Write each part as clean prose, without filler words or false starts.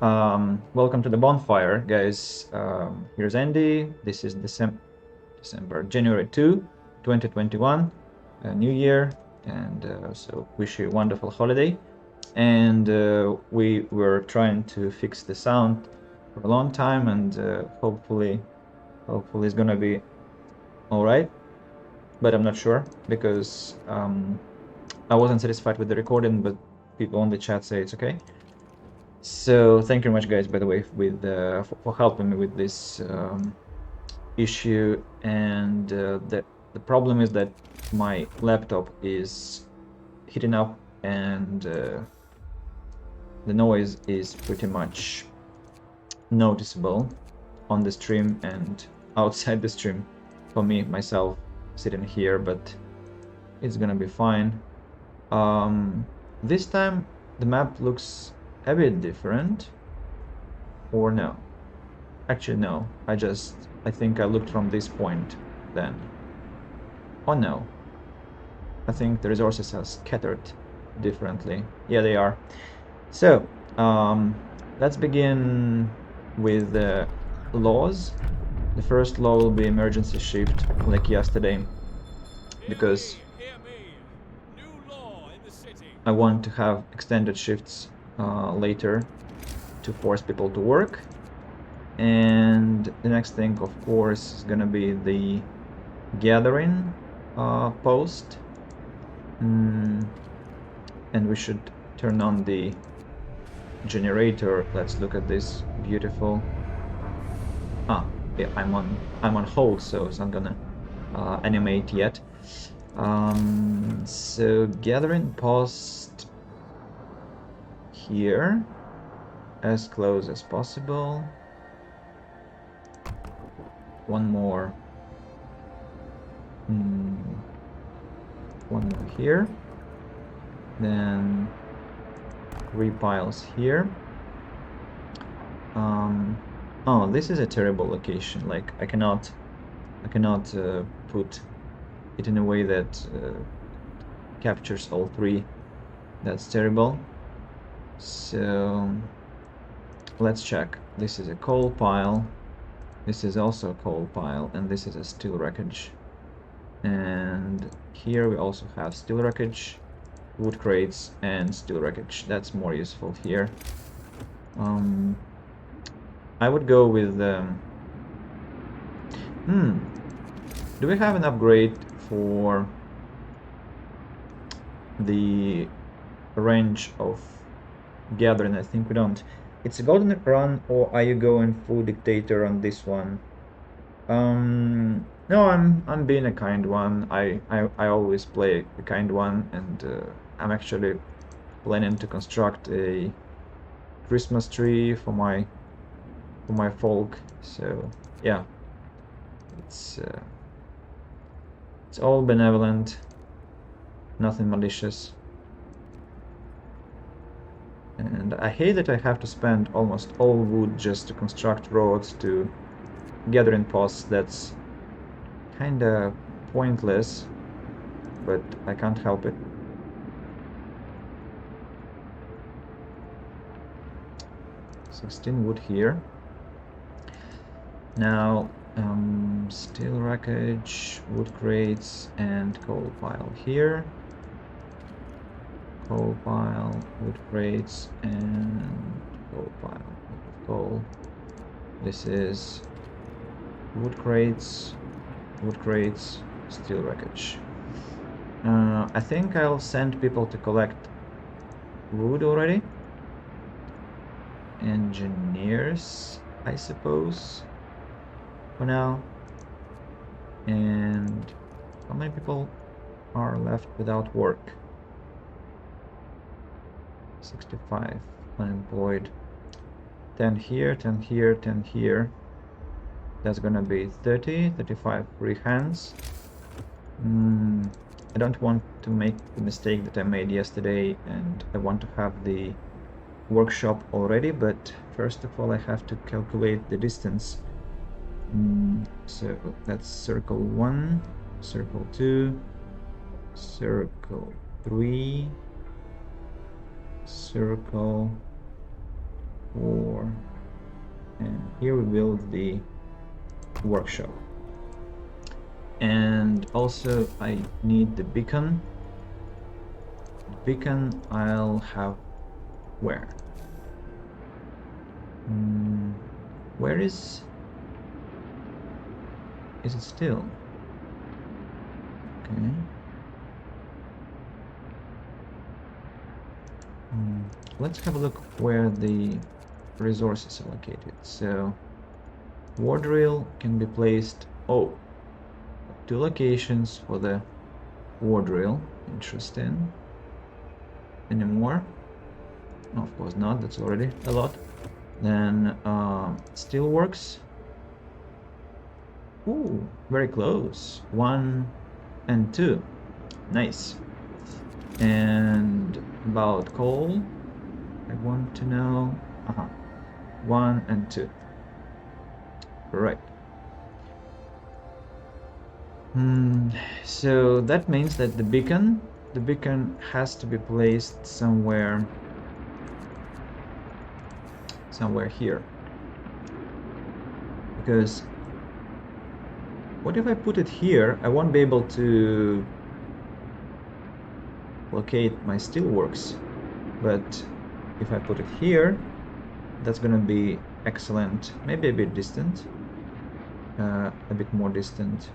Welcome to the bonfire, guys. Here's Andy. This is January 2, 2021, New Year, and so wish you a wonderful holiday. And we were trying to fix the sound for a long time, and hopefully it's gonna be all right. But I'm not sure because I wasn't satisfied with the recording, but people on the chat say it's okay. So thank you very much, guys, by the way, with for helping me with this issue. And the problem is that my laptop is heating up, and the noise is pretty much noticeable on the stream and outside the stream for me myself sitting here, but it's gonna be fine. This time the map looks a bit different, or no? Actually, no. I think I looked from this point then. Oh no. I think the resources are scattered differently. Yeah, they are. So, let's begin with the laws. The first law will be emergency shift, like yesterday, because I want to have extended shifts later to force people to work. And the next thing, of course, is gonna be the gathering post. And we should turn on the generator. Let's look at this beautiful. Yeah, I'm on hold, so it's not gonna animate yet. So gathering post here, as close as possible. One more. One more here. Then 3 piles here. Oh, this is a terrible location. Like I cannot put it in a way that captures all 3. That's terrible. So let's check. This is a coal pile. This is also a coal pile, and this is a steel wreckage. And here we also have steel wreckage, wood crates, and steel wreckage. That's more useful here. I would go with do we have an upgrade for the range of gathering? I think we don't. It's a golden run, or are you going full dictator on this one? No, I'm being a kind one. I always play a kind one, and I'm actually planning to construct a Christmas tree for my folk. So yeah, it's all benevolent, nothing malicious. And I hate that I have to spend almost all wood just to construct roads to gathering posts. That's kinda pointless, but I can't help it. 16 wood here. Now, steel wreckage, wood crates, and coal pile here. Coal pile, wood crates, and coal pile. Coal. This is wood crates, steel wreckage. I think I'll send people to collect wood already. Engineers, I suppose, for now. And how many people are left without work? 65 unemployed. 10 here, 10 here, 10 here. That's gonna be 30, 35 free hands. I don't want to make the mistake that I made yesterday, and I want to have the workshop already, but first of all I have to calculate the distance. So that's circle 1, circle 2, circle 3, circle 4, and here we build the workshop. And also I need the beacon. The beacon I'll have where? Where is it still? Okay. Let's have a look where the resources are located. So war drill can be placed, 2 locations for the war drill. Interesting. Any more? No, of course not, that's already a lot. Then steelworks. Ooh, very close. 1 and 2. Nice. And about coal, I want to know. 1 and 2. Right. So that means that the beacon has to be placed somewhere here. Because what if I put it here? I won't be able to locate my steelworks. But if I put it here, that's gonna be excellent. Maybe a bit distant, a bit more distant,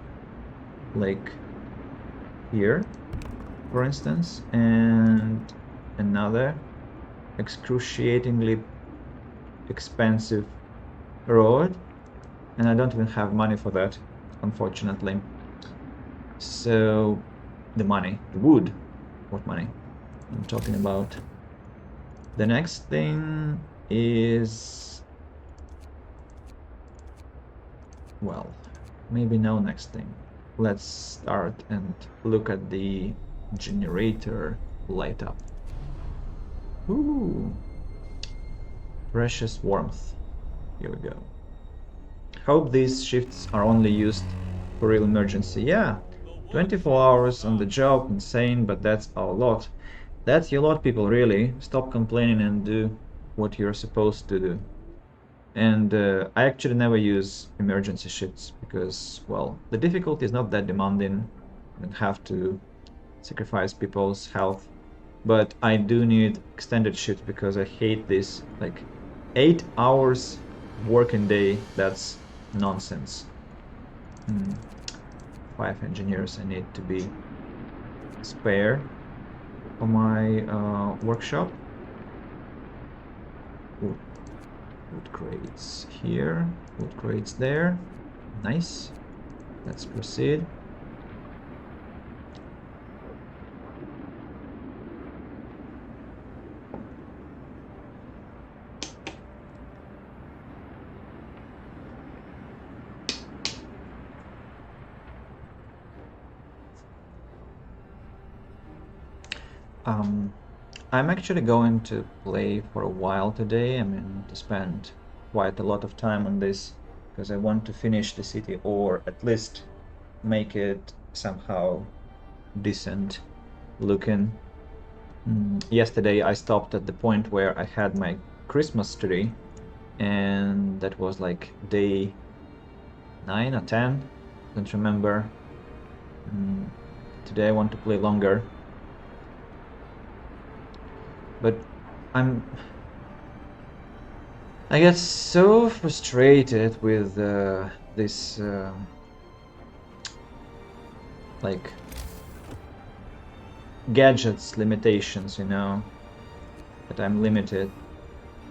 like here, for instance, and another excruciatingly expensive road, and I don't even have money for that, unfortunately. So the wood, what money I'm talking about. The next thing is, well, maybe no next thing. Let's start and look at the generator light up. Ooh, precious warmth. Here we go. Hope these shifts are only used for real emergency. Yeah, 24 hours on the job, insane, but that's our lot. That's your lot, people, really. Stop complaining and do what you're supposed to do. And I actually never use emergency shifts because, well, the difficulty is not that demanding. I don't have to sacrifice people's health. But I do need extended shifts because I hate this. Like, 8 hours working day, that's nonsense. 5 engineers I need to be spare for my workshop. Wood crates here, wood crates there. Nice. Let's proceed. I'm actually going to play for a while today. I mean, to spend quite a lot of time on this because I want to finish the city, or at least make it somehow decent looking. Yesterday I stopped at the point where I had my Christmas tree, and that was like day 9 or 10, don't remember. Today I want to play longer. But I get so frustrated with this like gadgets limitations, you know, that I'm limited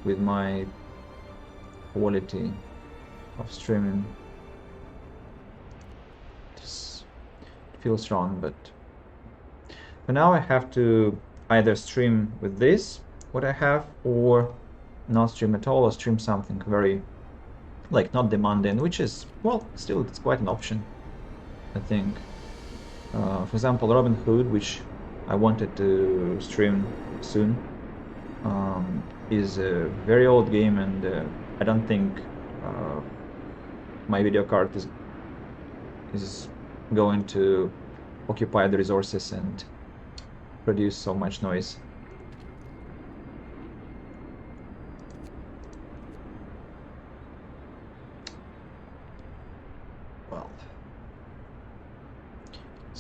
with my quality of streaming. Just feels wrong, but for now I have to either stream with this, what I have, or not stream at all, or stream something very, like, not demanding, which is, well, still, it's quite an option, I think. For example, Robin Hood, which I wanted to stream soon, is a very old game, and I don't think my video card is going to occupy the resources and produce so much noise.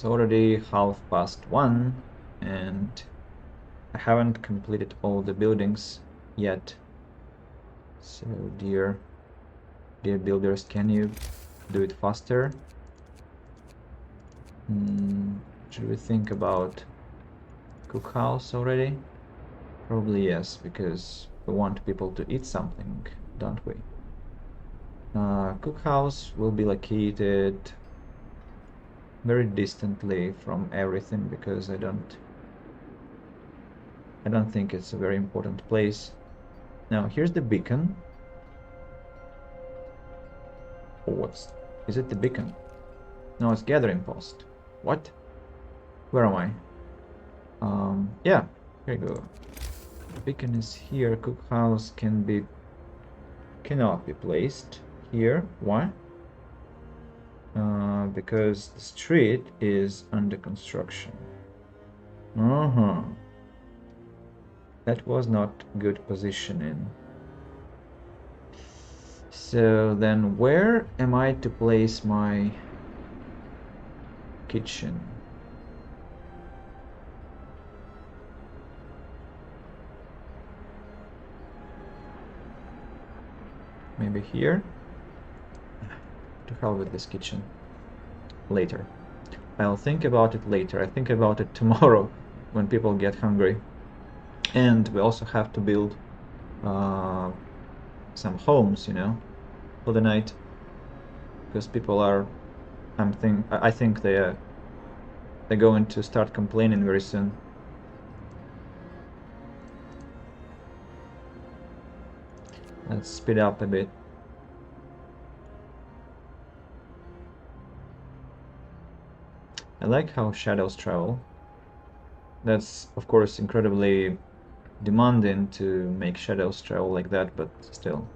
It's already 1:30, and I haven't completed all the buildings yet. So, dear builders, can you do it faster? Should we think about cookhouse already? Probably yes, because we want people to eat something, don't we? Cookhouse will be located very distantly from everything because I don't think it's a very important place. Now here's the beacon. Oh, is it the beacon? No, it's gathering post. What? Where am I? Yeah, here you go. The beacon is here. Cookhouse cannot be placed here. Why? Because the street is under construction. That was not good positioning. So then where am I to place my kitchen? Maybe here? To hell with this kitchen. Later. I'll think about it later. I think about it tomorrow when people get hungry. And we also have to build some homes, you know, for the night, because people are, I think they're going to start complaining very soon. Let's speed up a bit. I like how shadows travel. That's of course incredibly demanding to make shadows travel like that, but still.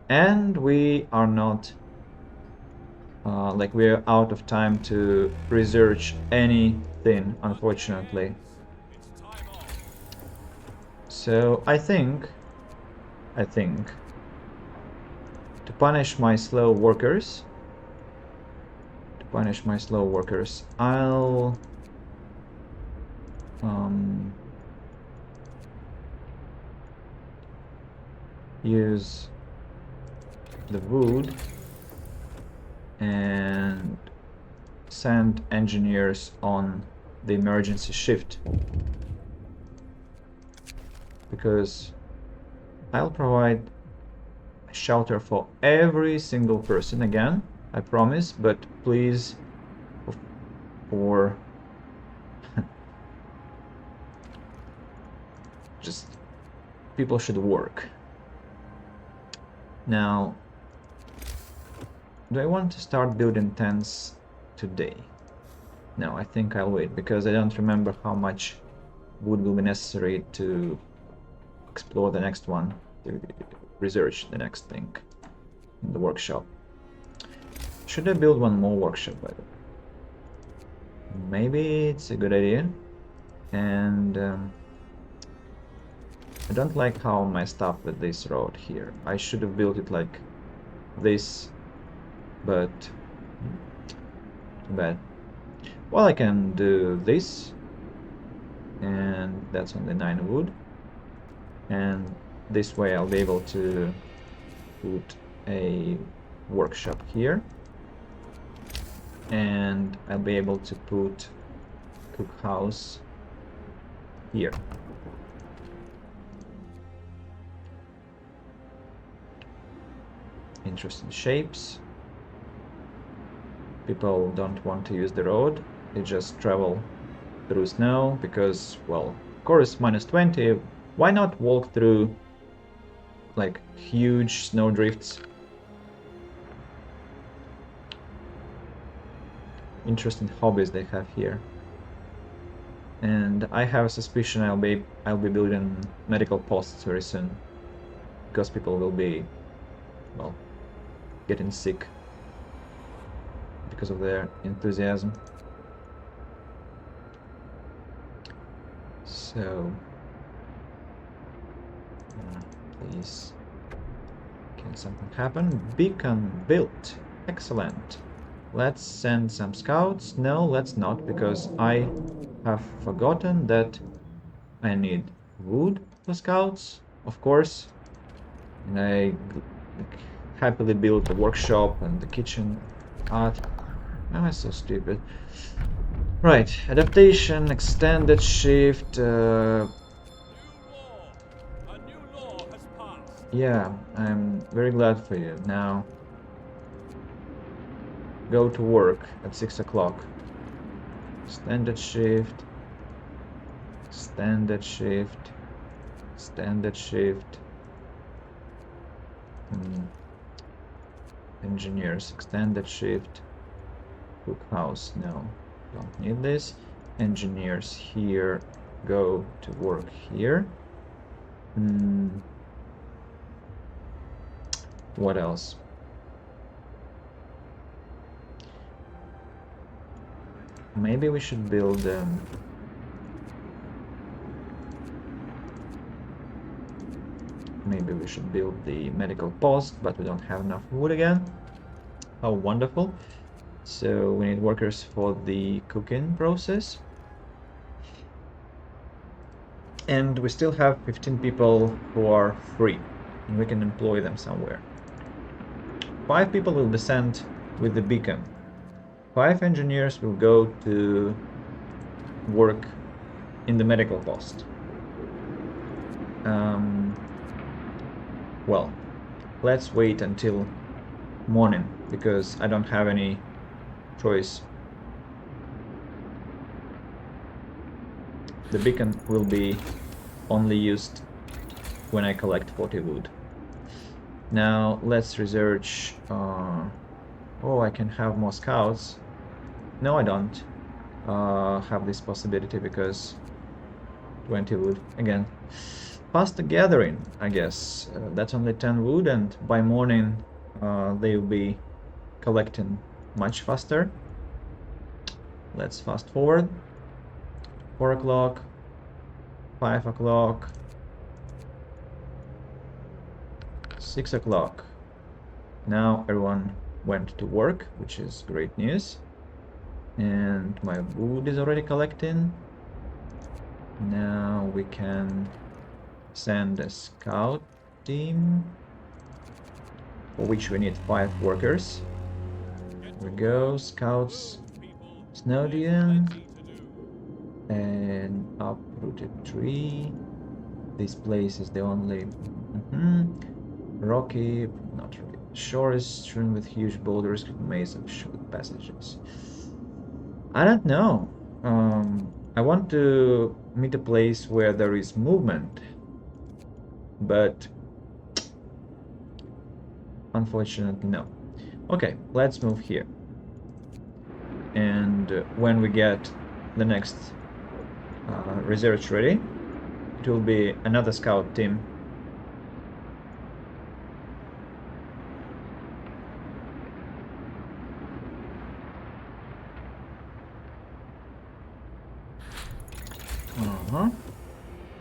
And we are not like we're out of time to research anything, unfortunately. So I think to punish my slow workers, I'll use the wood and send engineers on the emergency shift, because I'll provide shelter for every single person again, I promise, but please, for just people should work. Now, do I want to start building tents today? No, I think I'll wait, because I don't remember how much wood will be necessary to explore the next one, to research the next thing in the workshop. Should I build one more workshop, by the way? Maybe it's a good idea. And I don't like how messed up with this road here. I should have built it like this, but too bad. Well, I can do this, and that's only 9 wood, and this way I'll be able to put a workshop here, and I'll be able to put cookhouse here. Interesting shapes. People don't want to use the road, they just travel through snow because, well, of course, -20. Why not walk through like huge snow drifts? Interesting hobbies they have here. And I have a suspicion I'll be building medical posts very soon, because people will be, well, getting sick because of their enthusiasm. So, please, can something happen? Beacon built. Excellent. let's send some scouts. No, let's not, because I have forgotten that I need wood for scouts, of course. And I happily built the workshop and the kitchen art. Am I so stupid? Right, adaptation, extended shift. Yeah, I'm very glad for you. Now, go to work at 6 o'clock. Extended shift. Extended shift. Extended shift. Engineers, extended shift. Cookhouse, no, don't need this. Engineers here, go to work here. What else? Maybe we should build maybe we should build the medical post, but we don't have enough wood again. How wonderful. So we need workers for the cooking process. And we still have 15 people who are free, and we can employ them somewhere. 5 people will be sent with the beacon. 5 engineers will go to work in the medical post. Well, let's wait until morning, because I don't have any choice. The beacon will be only used when I collect 40 wood. Now let's research. Oh, I can have more scouts. No, I don't have this possibility because 20 wood again. Faster gathering, I guess. That's only 10 wood, and by morning they will be collecting much faster. Let's fast forward. 4 o'clock, 5 o'clock, 6 o'clock. Now everyone went to work, which is great news. And my wood is already collecting. Now we can send a scout team, for which we need 5 workers. Here we go, scouts, Snowdian, and uprooted tree. This place is the only rocky, not really. Shore is strewn with huge boulders, maze of short passages. I don't know. I want to meet a place where there is movement, but unfortunately no. Okay, let's move here. And when we get the next research ready, it will be another scout team.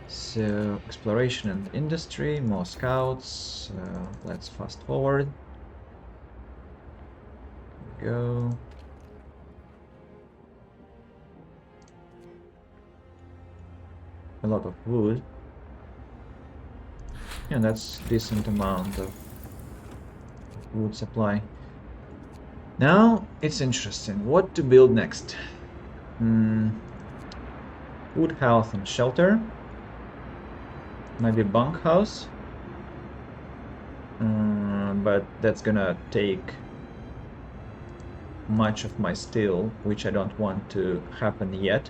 So exploration and industry, more scouts. Let's fast forward. Here we go. A lot of wood. Yeah, that's decent amount of wood supply. Now it's interesting what to build next. Wood, health, and shelter. Maybe bunkhouse. But that's gonna take much of my steel, which I don't want to happen yet.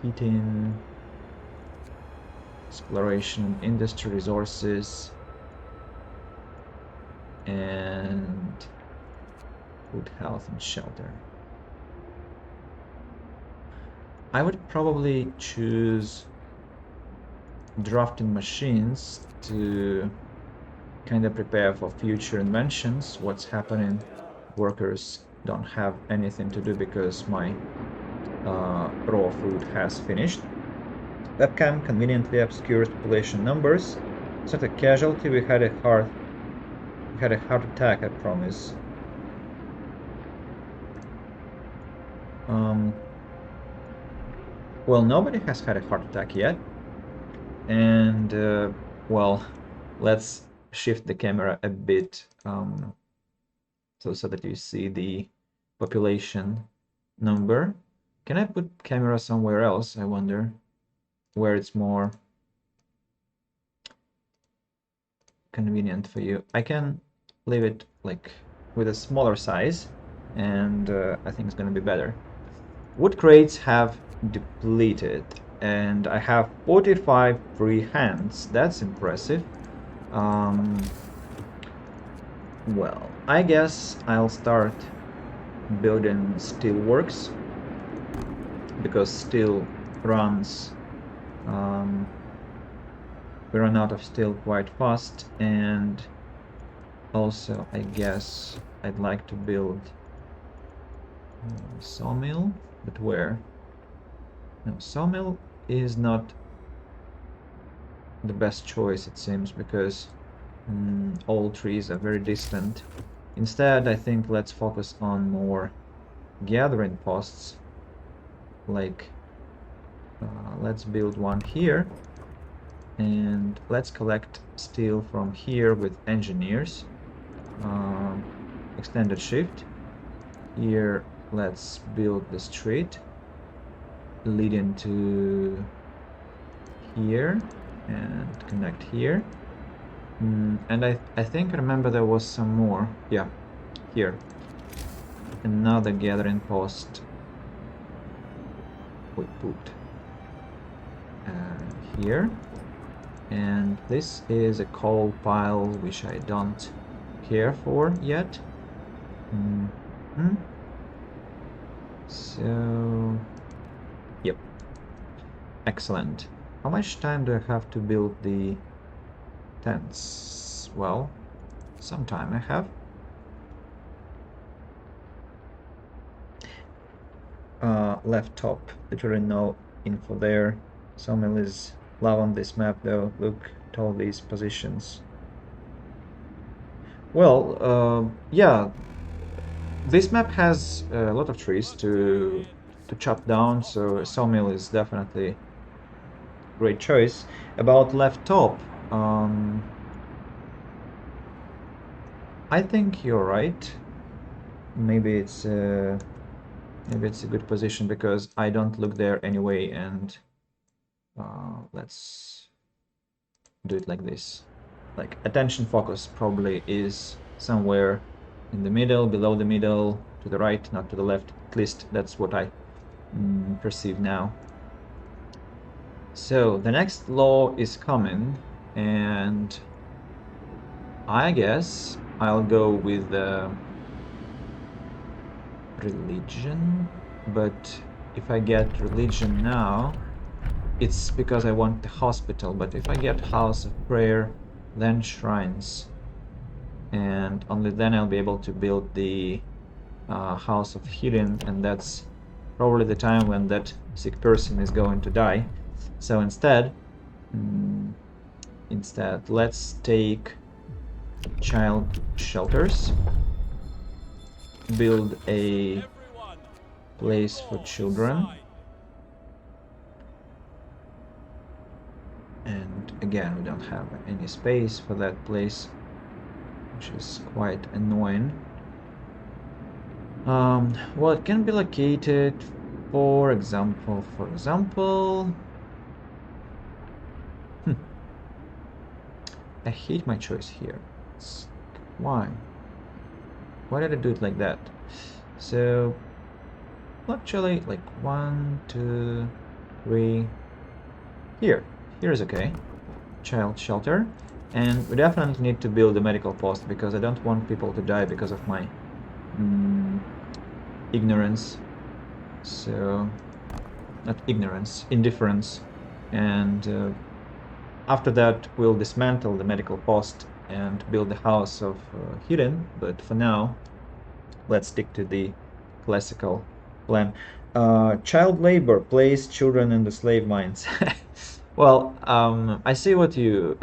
Heating, exploration, industry, resources, and food, health, and shelter. I would probably choose drafting machines to kind of prepare for future inventions. What's happening? Workers don't have anything to do because my raw food has finished. Webcam conveniently obscures population numbers. It's not a casualty. We had a heart attack, I promise. Well, nobody has had a heart attack yet. And, well, let's shift the camera a bit so that you see the population number. Can I put camera somewhere else? I wonder where it's more convenient for you. I can leave it like with a smaller size, and I think it's going to be better. Wood crates have depleted, and I have 45 free hands. That's impressive. Well, I guess I'll start building steelworks, because steel runs, we run out of steel quite fast, and also I guess I'd like to build a sawmill, but where? No, sawmill is not the best choice, it seems, because all trees are very distant. Instead, I think let's focus on more gathering posts, like let's build one here, and let's collect steel from here with engineers. Extended shift. Here, let's build the street leading to here and connect here. And I think I remember there was some more. Yeah, here. Another gathering post we put here. And this is a coal pile which I don't care for yet. So, yep, excellent. How much time do I have to build the tents? Well, some time I have. Left top, literally no info there. Sawmill is low on this map though. Look at all these positions. Well, yeah, this map has a lot of trees to chop down, so a sawmill is definitely a great choice. About left top, I think you're right. Maybe it's a good position because I don't look there anyway, and let's do it like this. Like, attention focus probably is somewhere in the middle, below the middle, to the right, not to the left. At least that's what I perceive now. So the next law is coming, and I guess I'll go with religion, but if I get religion now, it's because I want the hospital. But if I get house of prayer, then shrines, and only then I'll be able to build the house of healing, and that's probably the time when that sick person is going to die. So instead let's take child shelters, build a place for children, and again we don't have any space for that place, which is quite annoying. Well, it can be located, for example, I hate my choice here. Why did I do it like that? So actually, like 1, 2, 3, here is okay. Child shelter, and we definitely need to build a medical post because I don't want people to die because of my ignorance. So, not ignorance, indifference. And after that we'll dismantle the medical post and build the house of healing, but for now let's stick to the classical plan. Child labor, place children in the slave mines. Well, I see what you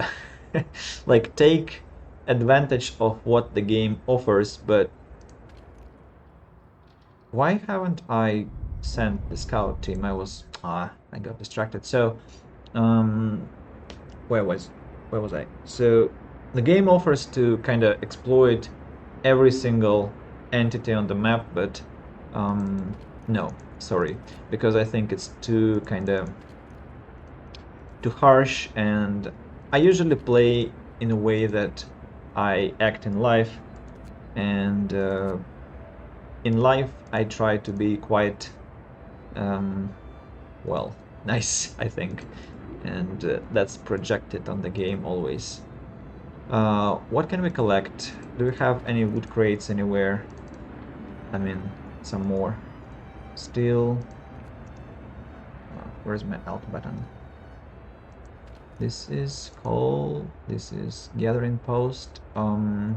like. Take advantage of what the game offers, but why haven't I sent the scout team? I got distracted. So, where was I? So, the game offers to kind of exploit every single entity on the map, but no, sorry, because I think it's too harsh, and I usually play in a way that I act in life, and in life I try to be quite well, nice, I think, and that's projected on the game always. What can we collect? Do we have any wood crates anywhere? I mean, some more. Steel. Where's my alt button? This is coal. This is gathering post. And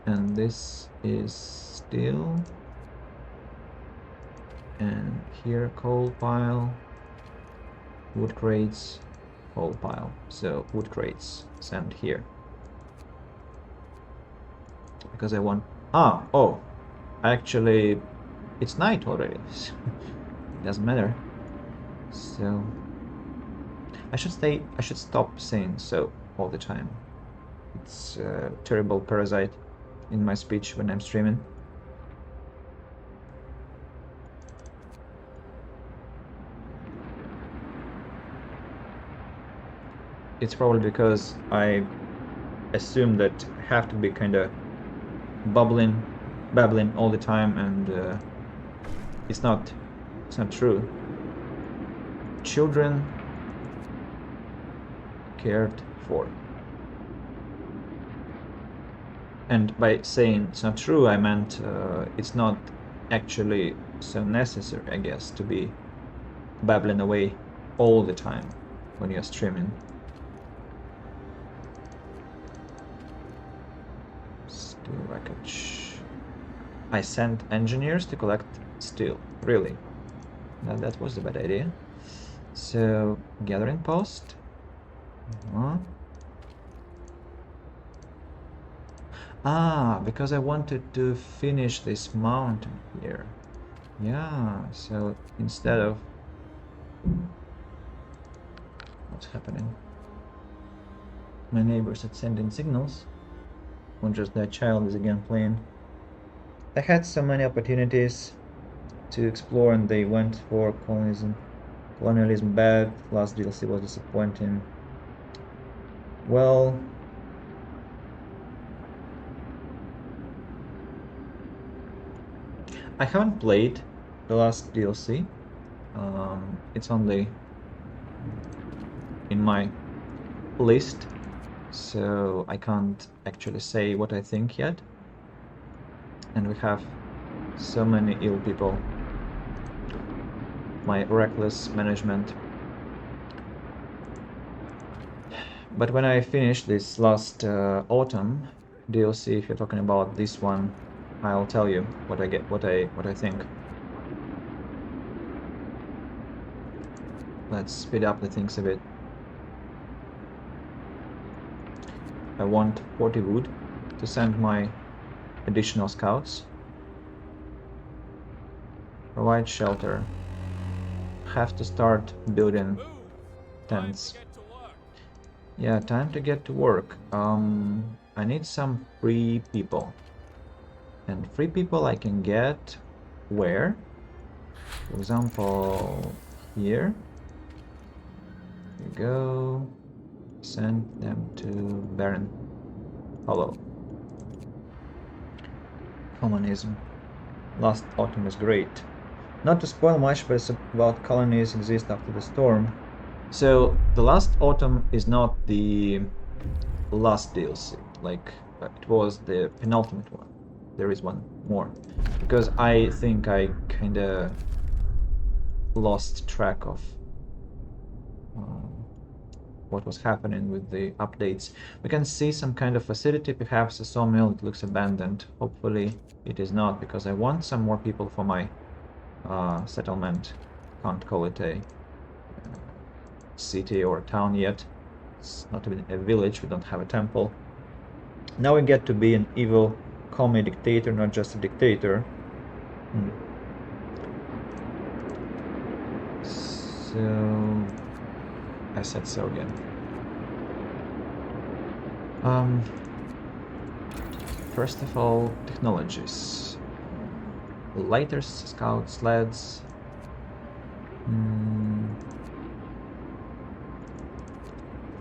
this is steel. And here coal pile. Wood crates. Coal pile. So wood crates. Send here. Because I want... oh! Actually, it's night already. Doesn't matter. So... I should stop saying so all the time. It's a terrible parasite in my speech when I'm streaming. It's probably because I assume that I have to be kind of babbling all the time, and it's not true. Children cared for. And by saying it's not true, I meant it's not actually so necessary, I guess, to be babbling away all the time when you're streaming. Steel wreckage. I sent engineers to collect steel. Really? Now that was a bad idea. So, gathering post. Because I wanted to finish this mountain here. Yeah, so instead of... What's happening? My neighbors are sending signals. Wonders that child is again playing. I had so many opportunities to explore, and they went for colonialism. Colonialism bad. Last DLC was disappointing. Well, I haven't played the last DLC. It's only in my list, so I can't actually say what I think yet. And we have so many ill people. My reckless management. But when I finish this last autumn DLC, if you're talking about this one, I'll tell you what I think. Let's speed up the things a bit. I want 40 wood to send my additional scouts. Provide shelter. Have to start building tents. Yeah, time to get to work. I need some free people. And free people I can get where? For example, here. Here we go. Send them to Barren Hollow. Communism. Last autumn was great. Not to spoil much, but it's about colonies exist after the storm. So the last autumn is not the last DLC, like it was the penultimate one. There is one more, because I think I kinda lost track of what was happening with the updates. We can see some kind of facility, perhaps a sawmill. It looks abandoned. Hopefully it is not, because I want some more people for my settlement. Can't call it a city or a town yet. It's not even a village. We don't have a temple. Now we get to be an evil commie dictator, not just a dictator. So I said so again. First of all, technologies. Lighter scout sleds.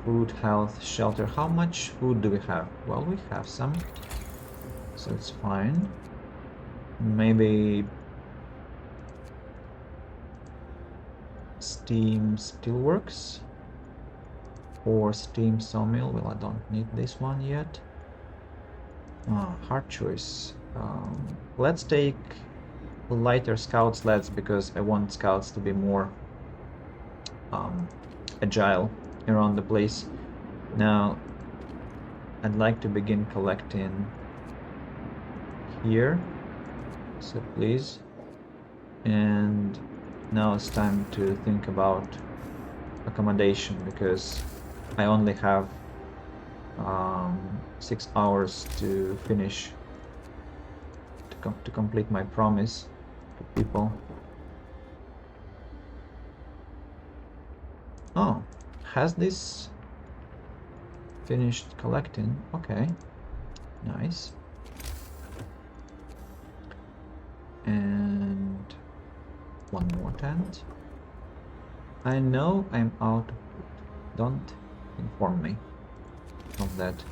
Food, health, shelter. How much food do we have? Well, we have some, so it's fine. Maybe steam steelworks or steam sawmill. Well, I don't need this one yet. Hard choice. Let's take lighter scout sleds because I want scouts to be more agile around the place. Now I'd like to begin collecting here, so please. And now it's time to think about accommodation because I only have 6 hours to finish to complete my promise to people. Oh, has this finished collecting? Okay, nice. And one more tent. I know I'm out of food. Don't inform me of that.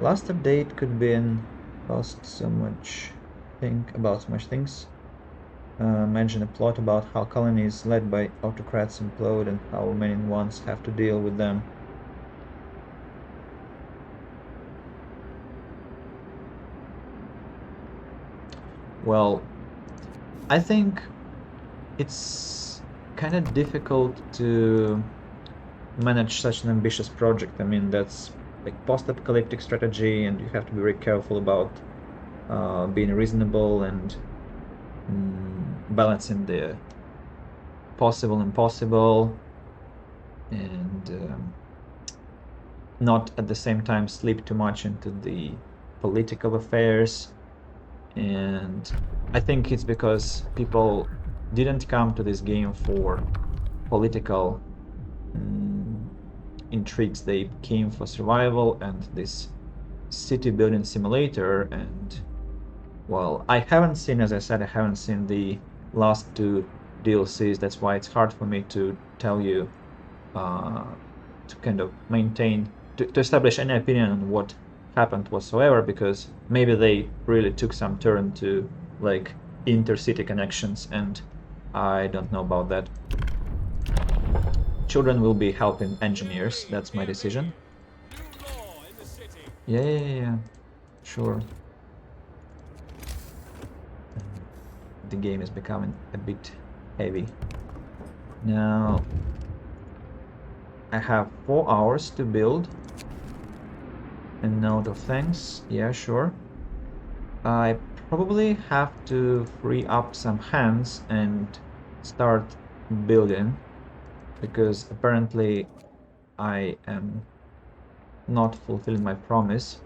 Last update could be in cost so much. Think about so much things. Imagine a plot about how colonies led by autocrats implode and how many ones have to deal with them. Well, I think it's kind of difficult to manage such an ambitious project. I mean, that's like post-apocalyptic strategy, and you have to be very careful about being reasonable and balancing the possible and impossible, and not at the same time slip too much into the political affairs. And I think it's because people didn't come to this game for political intrigues. They came for survival and this city building simulator. And well, I haven't seen, as I said, I haven't seen the last 2 DLCs. That's why it's hard for me to tell you, to kind of maintain, to establish any opinion on what happened whatsoever, because maybe they really took some turn to like intercity connections, and I don't know about that. Children will be helping engineers. That's my decision. Yeah, sure. The game is becoming a bit heavy. Now I have 4 hours to build. A note of thanks. Yeah, sure. I probably have to free up some hands and start building, because apparently I am not fulfilling my promise.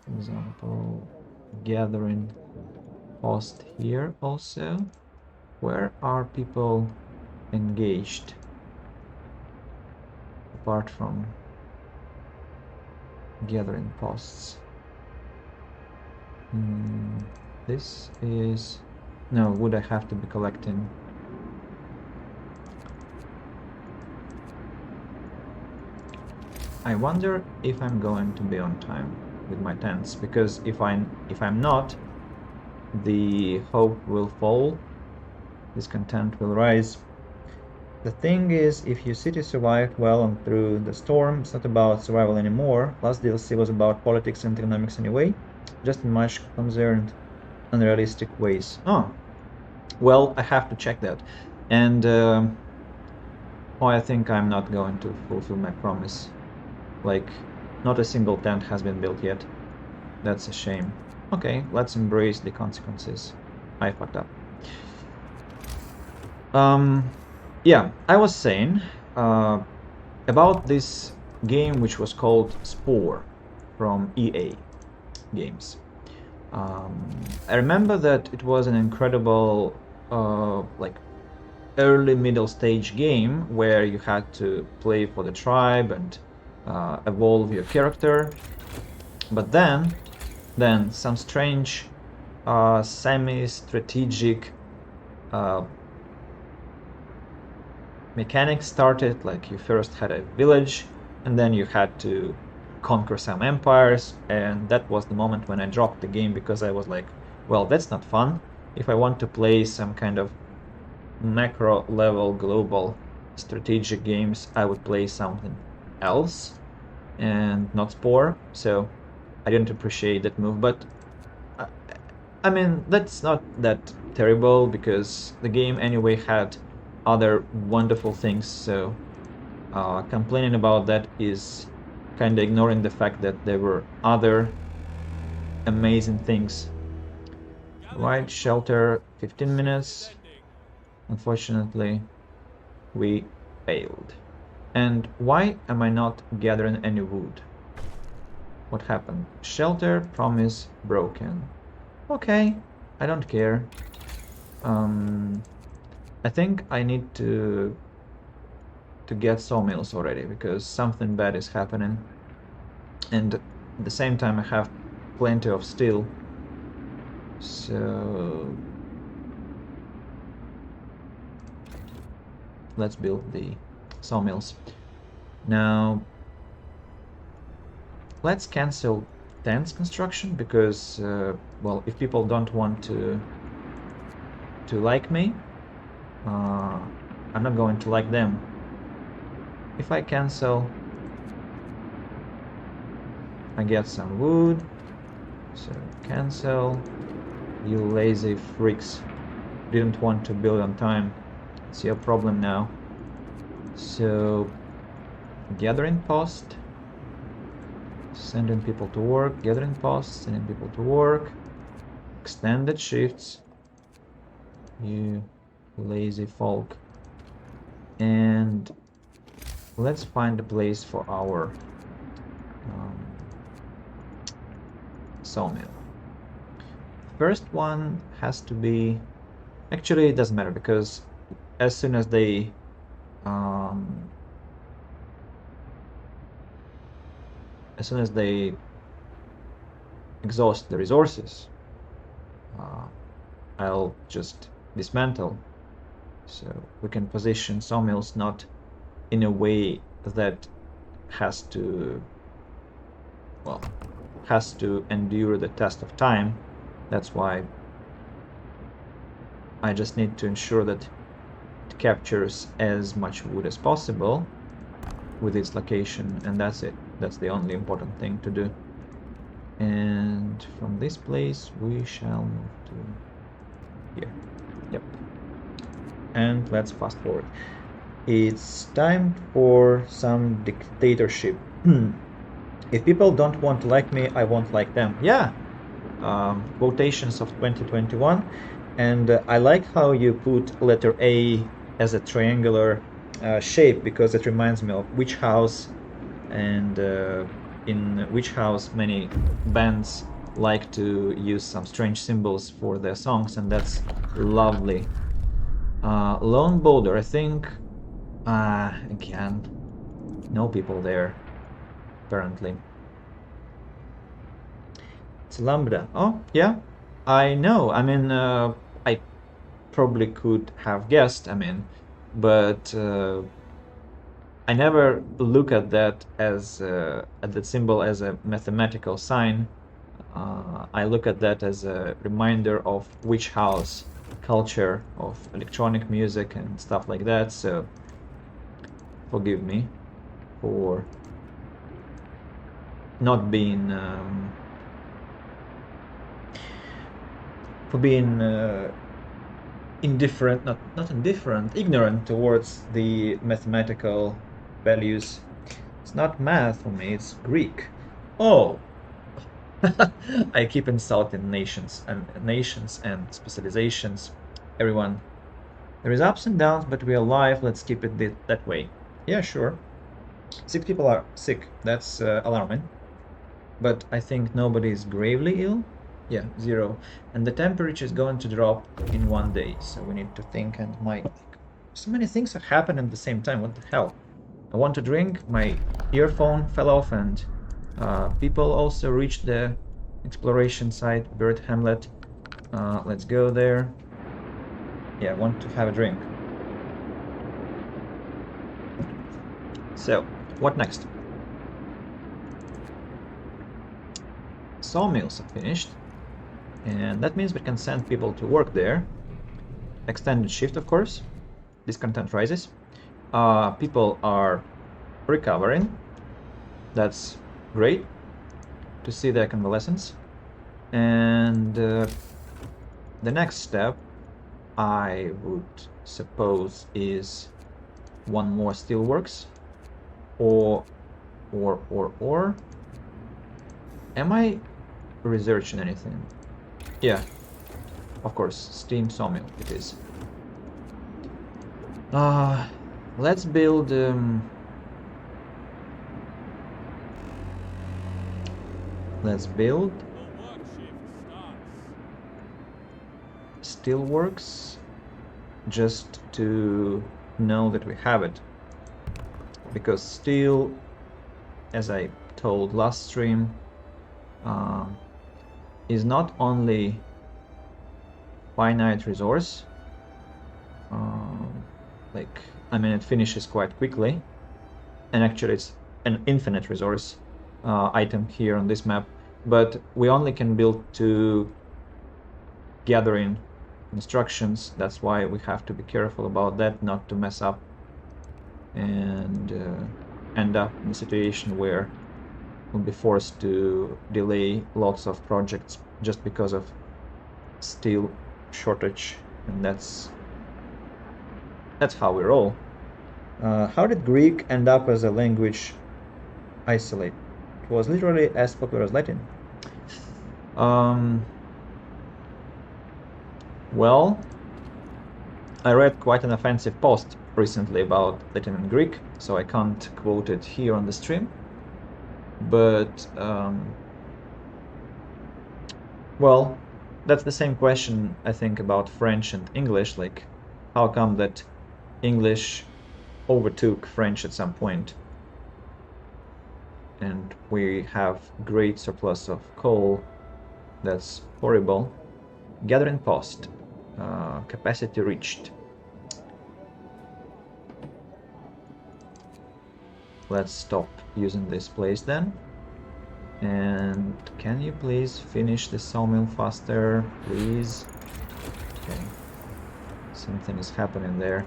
For example, gathering post here also. Where are people engaged apart from gathering posts? This is... no, would I have to be collecting? I wonder if I'm going to be on time with my tents, because if I'm not, the hope will fall, discontent will rise. The thing is, if your city survived well and through the storm, it's not about survival anymore. Last DLC was about politics and economics anyway, just in much concerned unrealistic ways. Oh, well, I have to check that. And I think I'm not going to fulfill my promise. Like, not a single tent has been built yet. That's a shame. Okay, let's embrace the consequences. I fucked up. Yeah, I was saying about this game which was called Spore from EA Games. I remember that it was an incredible, like, early middle stage game where you had to play for the tribe and evolve your character. But then some strange semi-strategic mechanics started. Like, you first had a village and then you had to conquer some empires, and that was the moment when I dropped the game, because I was like, well, that's not fun. If I want to play some kind of macro level global strategic games, I would play something else and not Spore. So I didn't appreciate that move, but I mean, that's not that terrible, because the game anyway had other wonderful things, so complaining about that is kind of ignoring the fact that there were other amazing things. Right, shelter, 15 minutes. Unfortunately, we failed. And why am I not gathering any wood? What happened? Shelter promise broken. Okay, I don't care. I think I need to get sawmills already, because something bad is happening. And at the same time I have plenty of steel. So let's build the sawmills. Now let's cancel tents construction, because well, if people don't want to like me, I'm not going to like them. If I cancel, I get some wood. So cancel. You lazy freaks, didn't want to build on time. It's your problem now. So gathering post, sending people to work, gathering post, sending people to work, extended shifts, you lazy folk. And let's find a place for our sawmill. First one has to be, actually it doesn't matter, because as soon as they exhaust the resources, I'll just dismantle. So we can position sawmills not in a way that has to endure the test of time. That's why I just need to ensure that it captures as much wood as possible with its location, and that's it. That's the only important thing to do. And from this place we shall move to here. Yep. And let's fast forward. It's time for some dictatorship. If people don't want to like me, I won't like them. Yeah. Quotations of 2021. And I like how you put letter A as a triangular shape, because it reminds me of Witch House, and in Witch House many bands like to use some strange symbols for their songs, and that's lovely. Lone Boulder, I think, again, no people there, apparently. It's Lambda. Oh, yeah, I know. I mean, I probably could have guessed, I mean, but I never look at that as at that symbol as a mathematical sign. I look at that as a reminder of Witch House culture, of electronic music and stuff like that. So forgive me for not being indifferent, not indifferent, ignorant towards the mathematical values. It's not math for me, it's Greek. Oh, I keep insulting nations and specializations. Everyone, there is ups and downs, but we are alive. Let's keep it that way. Yeah, sure. 6 people are sick. That's alarming. But I think nobody is gravely ill. Yeah, 0. And the temperature is going to drop in 1 day. So we need to think. And so many things have happened at the same time. What the hell? I want to drink. My earphone fell off, and people also reached the exploration site, Bird Hamlet. Let's go there. Yeah, I want to have a drink. So, what next? Sawmills are finished, and that means we can send people to work there. Extended shift, of course. Discontent rises. People are recovering. That's great to see their convalescence. And the next step, I would suppose, is one more steelworks, or am I researching anything? Yeah, of course, steam sawmill it is. Let's build steelworks just to know that we have it, because steel, as I told last stream, is not only finite resource, it finishes quite quickly, and actually it's an infinite resource item here on this map, but we only can build 2 gathering instructions. That's why we have to be careful about that, not to mess up and end up in a situation where we'll be forced to delay lots of projects just because of steel shortage, and that's how we roll. How did Greek end up as a language isolate? It was literally as popular as Latin. Well, I read quite an offensive post recently about Latin and Greek, so I can't quote it here on the stream. But, well, that's the same question, I think, about French and English. Like, how come that English overtook French at some point? And we have great surplus of coal. That's horrible. Gathering post. Capacity reached. Let's stop using this place then. And can you please finish the sawmill faster, please? Okay. Something is happening there.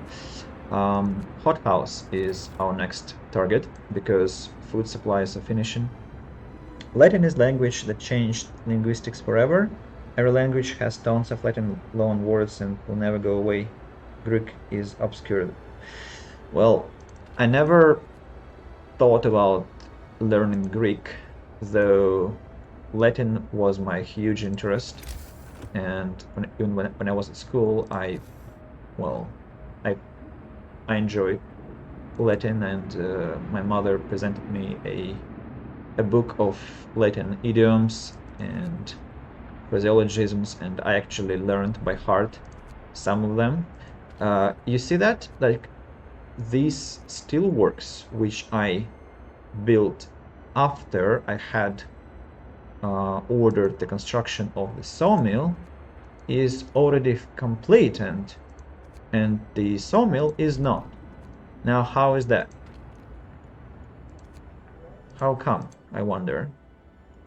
Hothouse is our next target because food supplies are finishing. Latin is language that changed linguistics forever. Every language has tons of Latin loan words and will never go away. Greek is obscure. Well, I never thought about learning Greek, though Latin was my huge interest. And when I was at school, I enjoy Latin, and my mother presented me a book of Latin idioms and phraseologisms, and I actually learned by heart some of them. You see that? Like, these steelworks, which I built after I had ordered the construction of the sawmill, is already complete, and the sawmill is not. Now, how is that? How come, I wonder?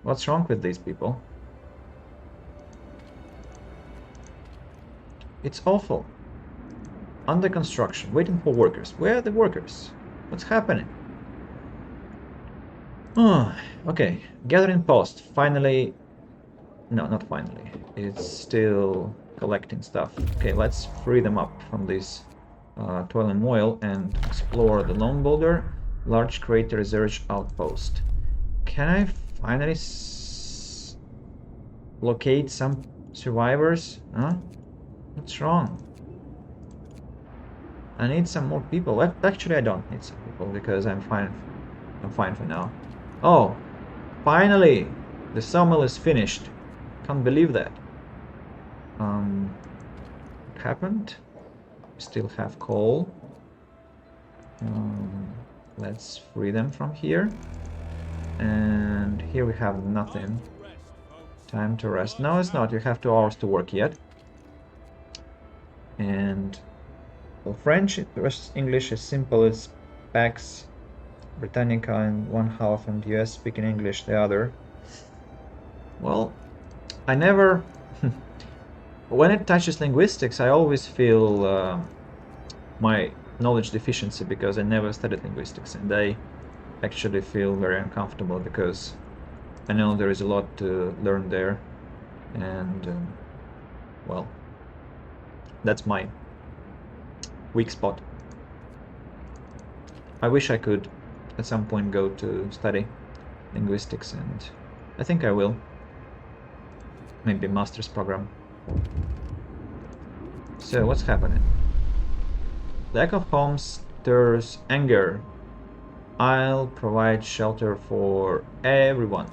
What's wrong with these people? It's awful. Under construction, waiting for workers. Where are the workers? What's happening? Oh, okay. Gathering post. Finally. No, not finally. It's still collecting stuff. Okay, let's free them up from this toil and moil and explore the Lone Boulder Large Crater Research Outpost. Can I finally locate some survivors? Huh? What's wrong? I need some more people. Actually, I don't need some people because I'm fine. I'm fine for now. Oh, finally, the sawmill is finished. Can't believe that. What happened? We still have coal. Let's free them from here. And here we have nothing. Time to rest. No, it's not. You have 2 hours to work yet. And well, French versus English is simple. It's Pax Britannica in one half and US speaking English the other. Well, I never... when it touches linguistics, I always feel my knowledge deficiency because I never studied linguistics, and I actually feel very uncomfortable because I know there is a lot to learn there, and well, that's my weak spot. I wish I could at some point go to study linguistics, and I think I will. Maybe master's program. So what's happening? Lack of homes stirs anger. I'll provide shelter for everyone.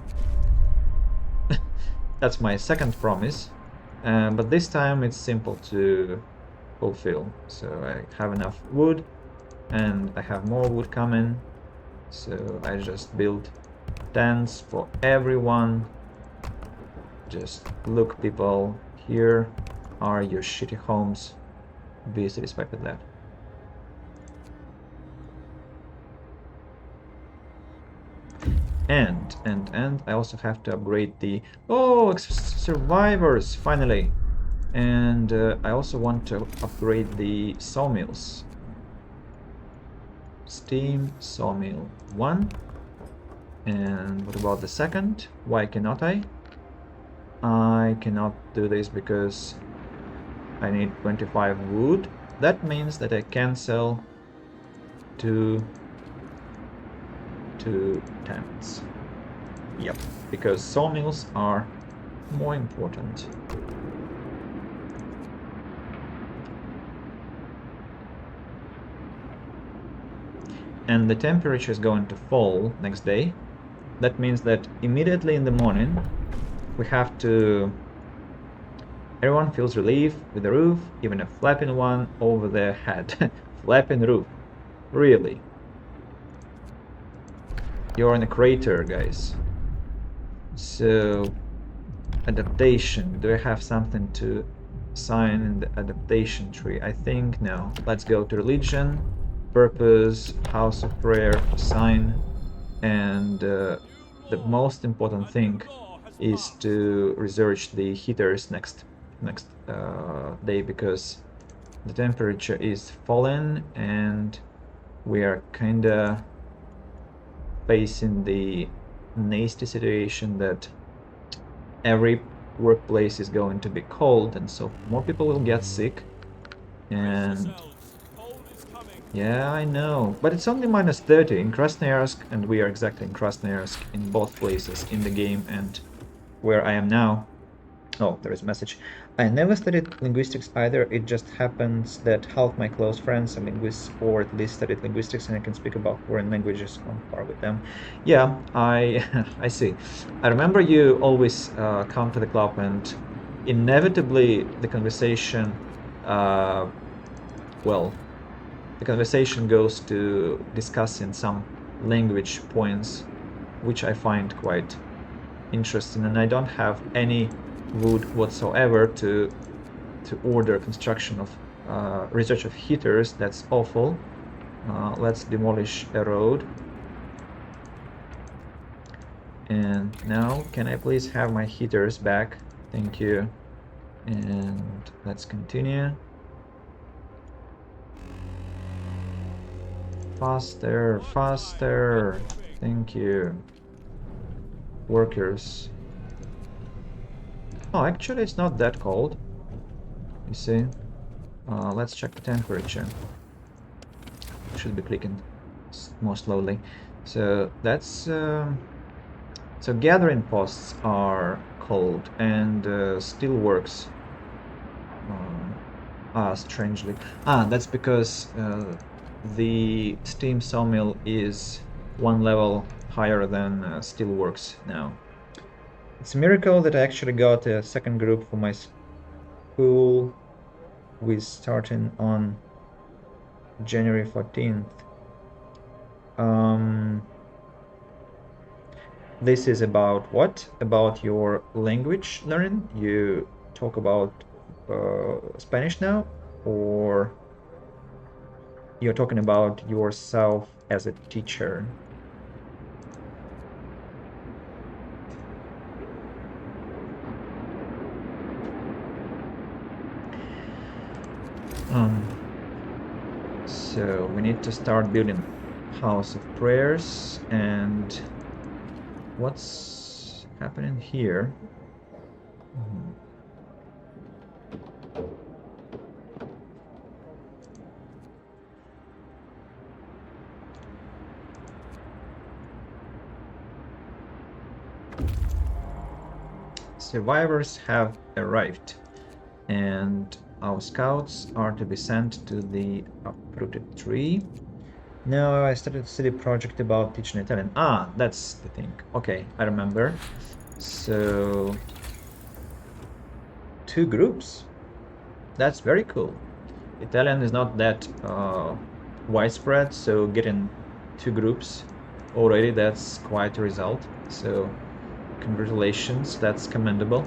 That's my second promise, but this time it's simple to fulfill. So I have enough wood, and I have more wood coming. So I just build tents for everyone. Just look, people, here are your shitty homes. Be satisfied with that. And I also have to upgrade the survivors finally, and I also want to upgrade the sawmills. Steam sawmill 1, and what about the second? Why cannot I? I cannot do this because I need 25 wood. That means that I can sell two tents. Yep, because sawmills are more important. And the temperature is going to fall next day. That means that immediately in the morning we have to... Everyone feels relief with the roof, even a flapping one over their head. Flapping roof. Really. You're in a crater, guys. So, adaptation. Do I have something to assign in the adaptation tree? I think no. Let's go to religion, purpose, house of prayer, assign, and the most important thing is to research the heaters next day, because the temperature is falling and we are kinda facing the nasty situation that every workplace is going to be cold, and so more people will get sick. And yeah, I know, but it's only -30 in Krasnoyarsk, and we are exactly in Krasnoyarsk in both places in the game and where I am now. Oh, there is a message. I never studied linguistics either. It just happens that half my close friends are linguists, or at least studied linguistics, and I can speak about foreign languages on par with them. Yeah, I see. I remember you always come to the club, and inevitably the conversation, well, the conversation goes to discussing some language points, which I find quite interesting, and I don't have any wood whatsoever to order construction of research of heaters. That's awful. Let's demolish a road. And now, can I please have my heaters back? Thank you. And let's continue. Faster, faster. Thank you. Workers. Oh, actually, it's not that cold. You see? Let's check the temperature. Should be clicking more slowly. So that's so gathering posts are cold, and steel works Strangely. That's because the Steam Sawmill is one level higher than Steelworks now. It's a miracle that I actually got a second group for my school. We're starting on January 14th. This is about what? About your language learning? You talk about Spanish now, or you're talking about yourself as a teacher? So we need to start building House of Prayers. And what's happening here? Survivors have arrived, and our scouts are to be sent to the uprooted tree. No, I started a city project about teaching Italian. That's the thing. Okay, I remember. So, 2 groups. That's very cool. Italian is not that widespread, so getting 2 groups already, that's quite a result. So, congratulations, that's commendable.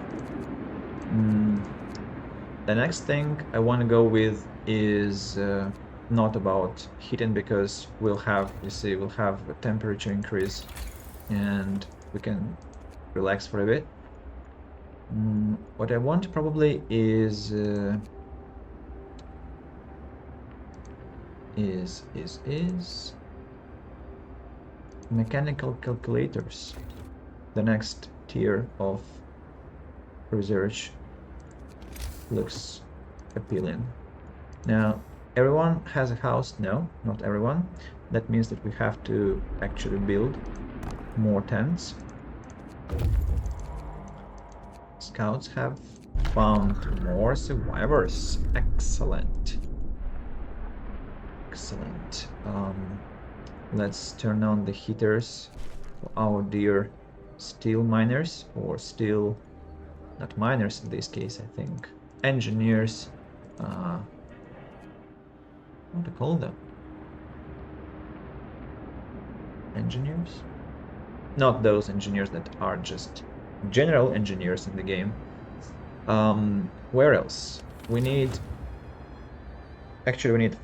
The next thing I want to go with is not about heating, because we'll have, you see, we'll have a temperature increase and we can relax for a bit. What I want probably is mechanical calculators, the next tier of research. Looks appealing. Now, everyone has a house? No, not everyone. That means that we have to actually build more tents. Scouts have found more survivors. Excellent. Excellent. Let's turn on the heaters for our dear steel miners, or steel, not miners in this case, I think. Engineers, what to call them? Engineers? Not those engineers that are just general engineers in the game. Where else? We need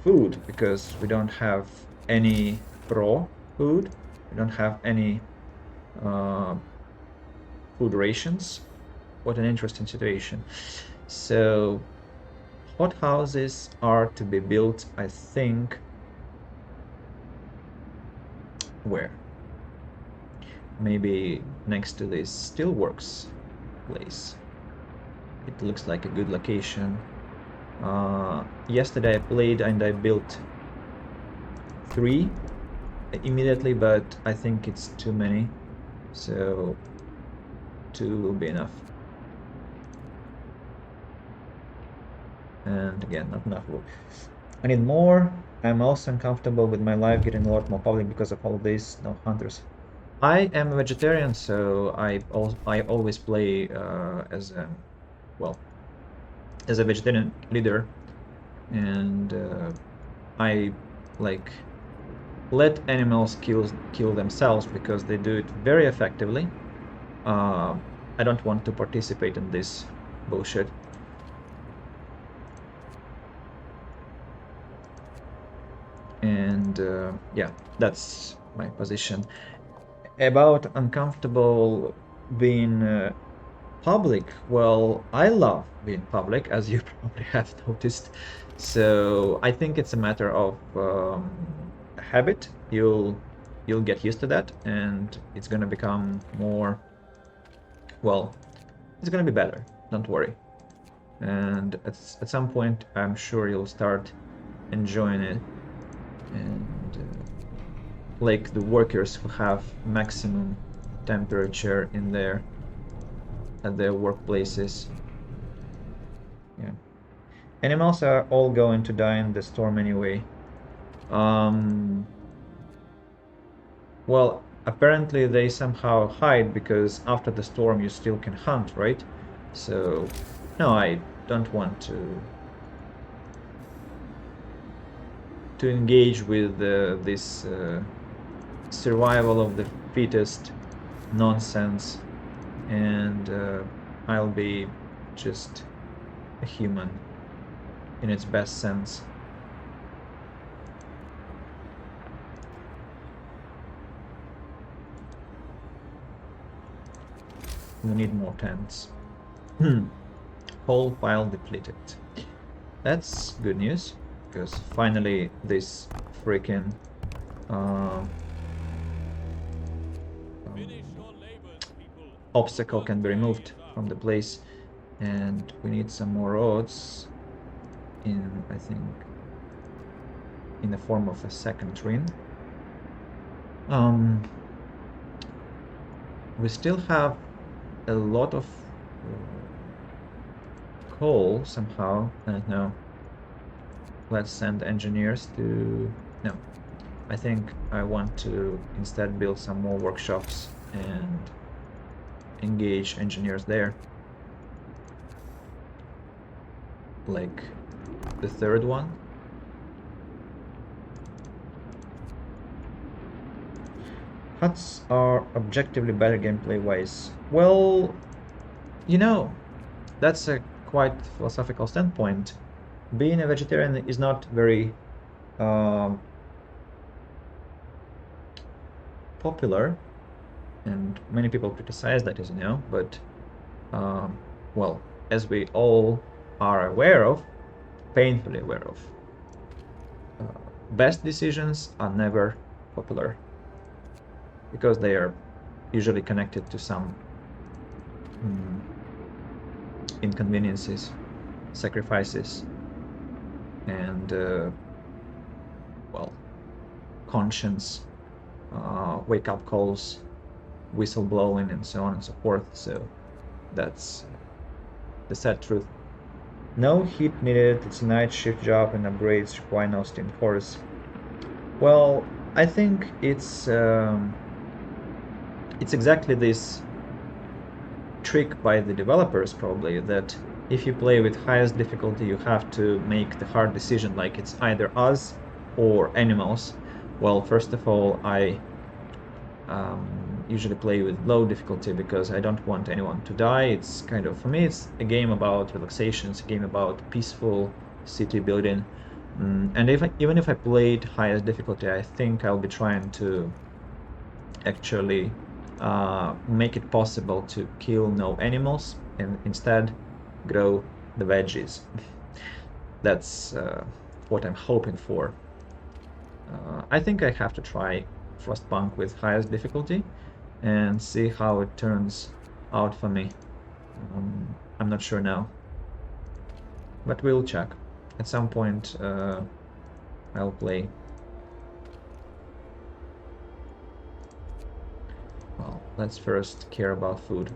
food, because we don't have any raw food. We don't have any food rations. What an interesting situation. So, hot houses are to be built, I think. Where? Maybe next to this steelworks place. It looks like a good location. Yesterday I played and I built 3 immediately, but I think it's too many. So 2 will be enough. And again, not enough wood. I need more. I'm also uncomfortable with my life getting a lot more public because of all this. No hunters. I am a vegetarian, so I always play as a vegetarian leader, and I like let animals kill themselves, because they do it very effectively. I don't want to participate in this bullshit. And yeah, that's my position. About uncomfortable being public, well, I love being public, as you probably have noticed. So I think it's a matter of habit. You'll get used to that, and it's gonna become more, well, it's gonna be better, don't worry. And at some point, I'm sure you'll start enjoying it. And like the workers who have maximum temperature in at their workplaces. Yeah. Animals are all going to die in the storm anyway. Well, apparently they somehow hide because after the storm you still can hunt, right? So, no, I don't want to engage with this survival of the fittest nonsense, and I'll be just a human in its best sense. We need more tents. Whole pile depleted. That's good news, because finally this freaking obstacle can be removed from the place, and we need some more roads in, I think, in the form of a second ring. We still have a lot of coal somehow. I don't know. Let's send engineers to... No, I think I want to instead build some more workshops and engage engineers there. Like the third one. Huts are objectively better gameplay-wise. Well, you know, that's a quite philosophical standpoint. Being a vegetarian is not very popular, and many people criticize that, as you know, but well, as we all are aware of, painfully aware of, best decisions are never popular, because they are usually connected to some inconveniences, sacrifices, and well, conscience, wake-up calls, whistleblowing, and so on and so forth. So that's the sad truth. No heat needed. It's a night shift job, and upgrades require no steam force. Well, I think it's exactly this trick by the developers, probably, that if you play with highest difficulty, you have to make the hard decision, like it's either us or animals. Well, first of all, I usually play with low difficulty because I don't want anyone to die. It's kind of, for me, it's a game about relaxation, it's a game about peaceful city building. And even if I played highest difficulty, I think I'll be trying to actually make it possible to kill no animals and instead grow the veggies. That's what I'm hoping for. I think I have to try Frostpunk with highest difficulty and see how it turns out for me. I'm not sure now, but we'll check. At some point I'll play. Well, let's first care about food.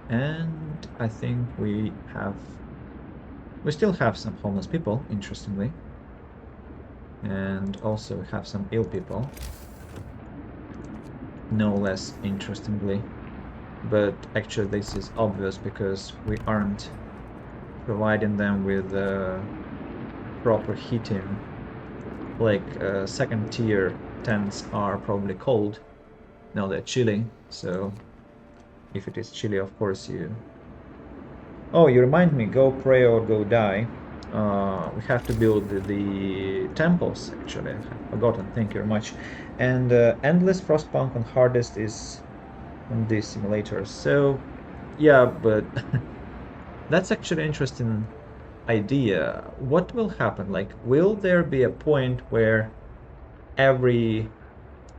And I think we still have some homeless people, interestingly, and also have some ill people, no less interestingly. But actually this is obvious because we aren't providing them with proper heating. Like second tier tents are probably cold. No, they're chilly, so if it is chilly, of course you... Oh, you remind me, go pray or go die. We have to build the temples, actually. I've forgotten, thank you very much. And endless Frostpunk on hardest is on these simulators. So, yeah, but that's actually an interesting idea. What will happen? Like, will there be a point where every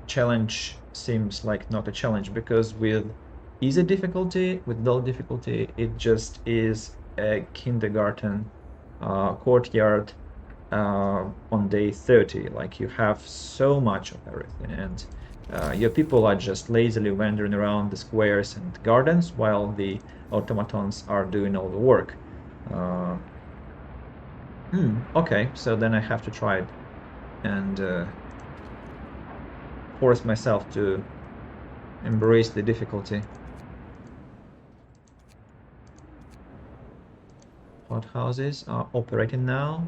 challenge seems like not a challenge? Because with easy difficulty, with low difficulty, it just is a kindergarten courtyard on day 30. Like, you have so much of everything, and your people are just lazily wandering around the squares and gardens while the automatons are doing all the work. Okay, so then I have to try it and force myself to embrace the difficulty. Hothouses are operating now.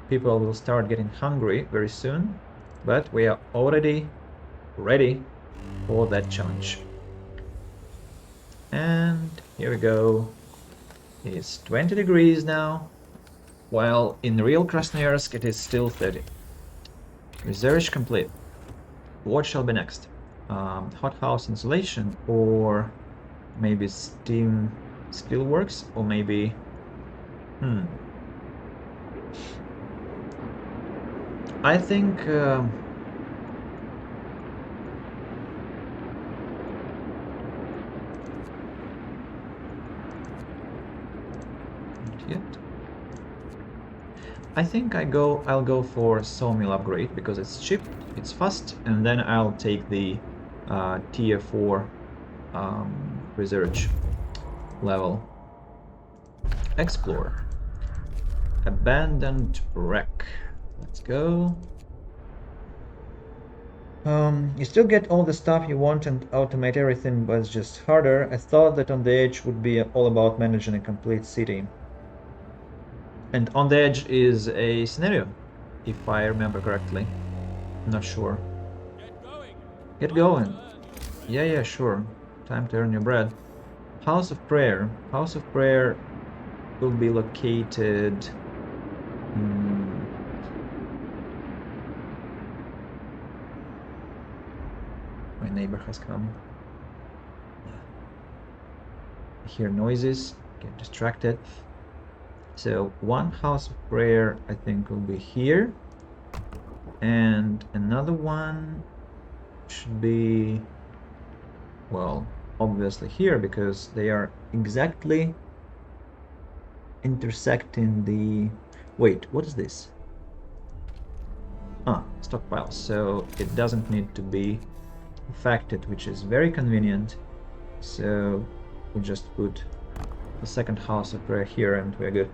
People will start getting hungry very soon, but we are already ready for that challenge. And here we go. It's 20 degrees now, while in real Krasnoyarsk it is still 30. Research complete. What shall be next? Hothouse insulation, or maybe steam steelworks, or maybe... I think... not yet. I think I'll go for Sawmill upgrade because it's cheap, it's fast, and then I'll take the tier 4 research level. Explore. Abandoned wreck. Let's go. You still get all the stuff you want and automate everything, but it's just harder. I thought that On the Edge would be all about managing a complete city. And On the Edge is a scenario, if I remember correctly. I'm not sure. Get going. Yeah, sure. Time to earn your bread. House of Prayer. House of Prayer will be located... My neighbor has come. I hear noises, get distracted. So one House of Prayer, I think, will be here. And another one should be, well, obviously here, because they are exactly intersecting the... Wait, what is this? Stockpile. So it doesn't need to be affected, which is very convenient. So we just put the second House of Prayer here and we're good.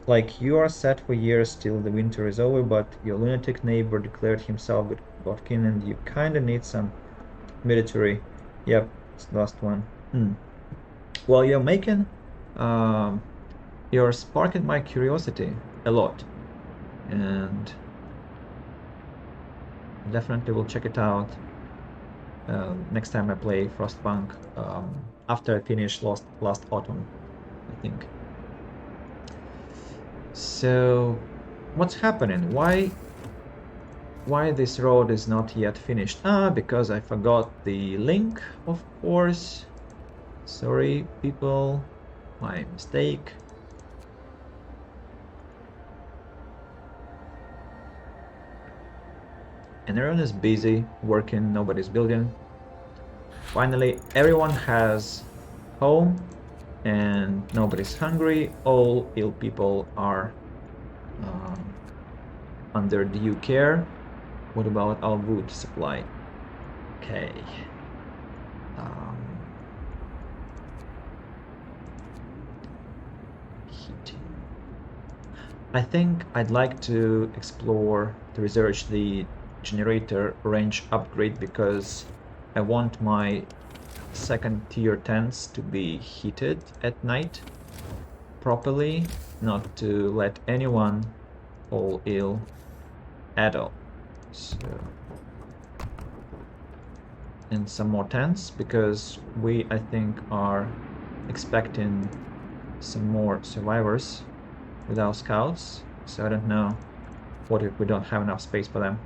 Like, you are set for years till the winter is over, but your lunatic neighbor declared himself Godkin and you kinda need some military. Yep, it's the last one. Well, you're sparking my curiosity a lot, and definitely will check it out next time I play Frostpunk, after I finish last autumn, I think. So, what's happening? Why this road is not yet finished? Because I forgot the link, of course. Sorry, people, my mistake. And everyone is busy working, nobody's building. Finally, everyone has home and nobody's hungry. All ill people are under due care. What about our wood supply? Okay. Heating. I think I'd like to research the generator range upgrade, because I want my second tier tents to be heated at night properly, not to let anyone fall ill at all. So, and some more tents, because we, I think, are expecting some more survivors with our scouts, so I don't know what if we don't have enough space for them.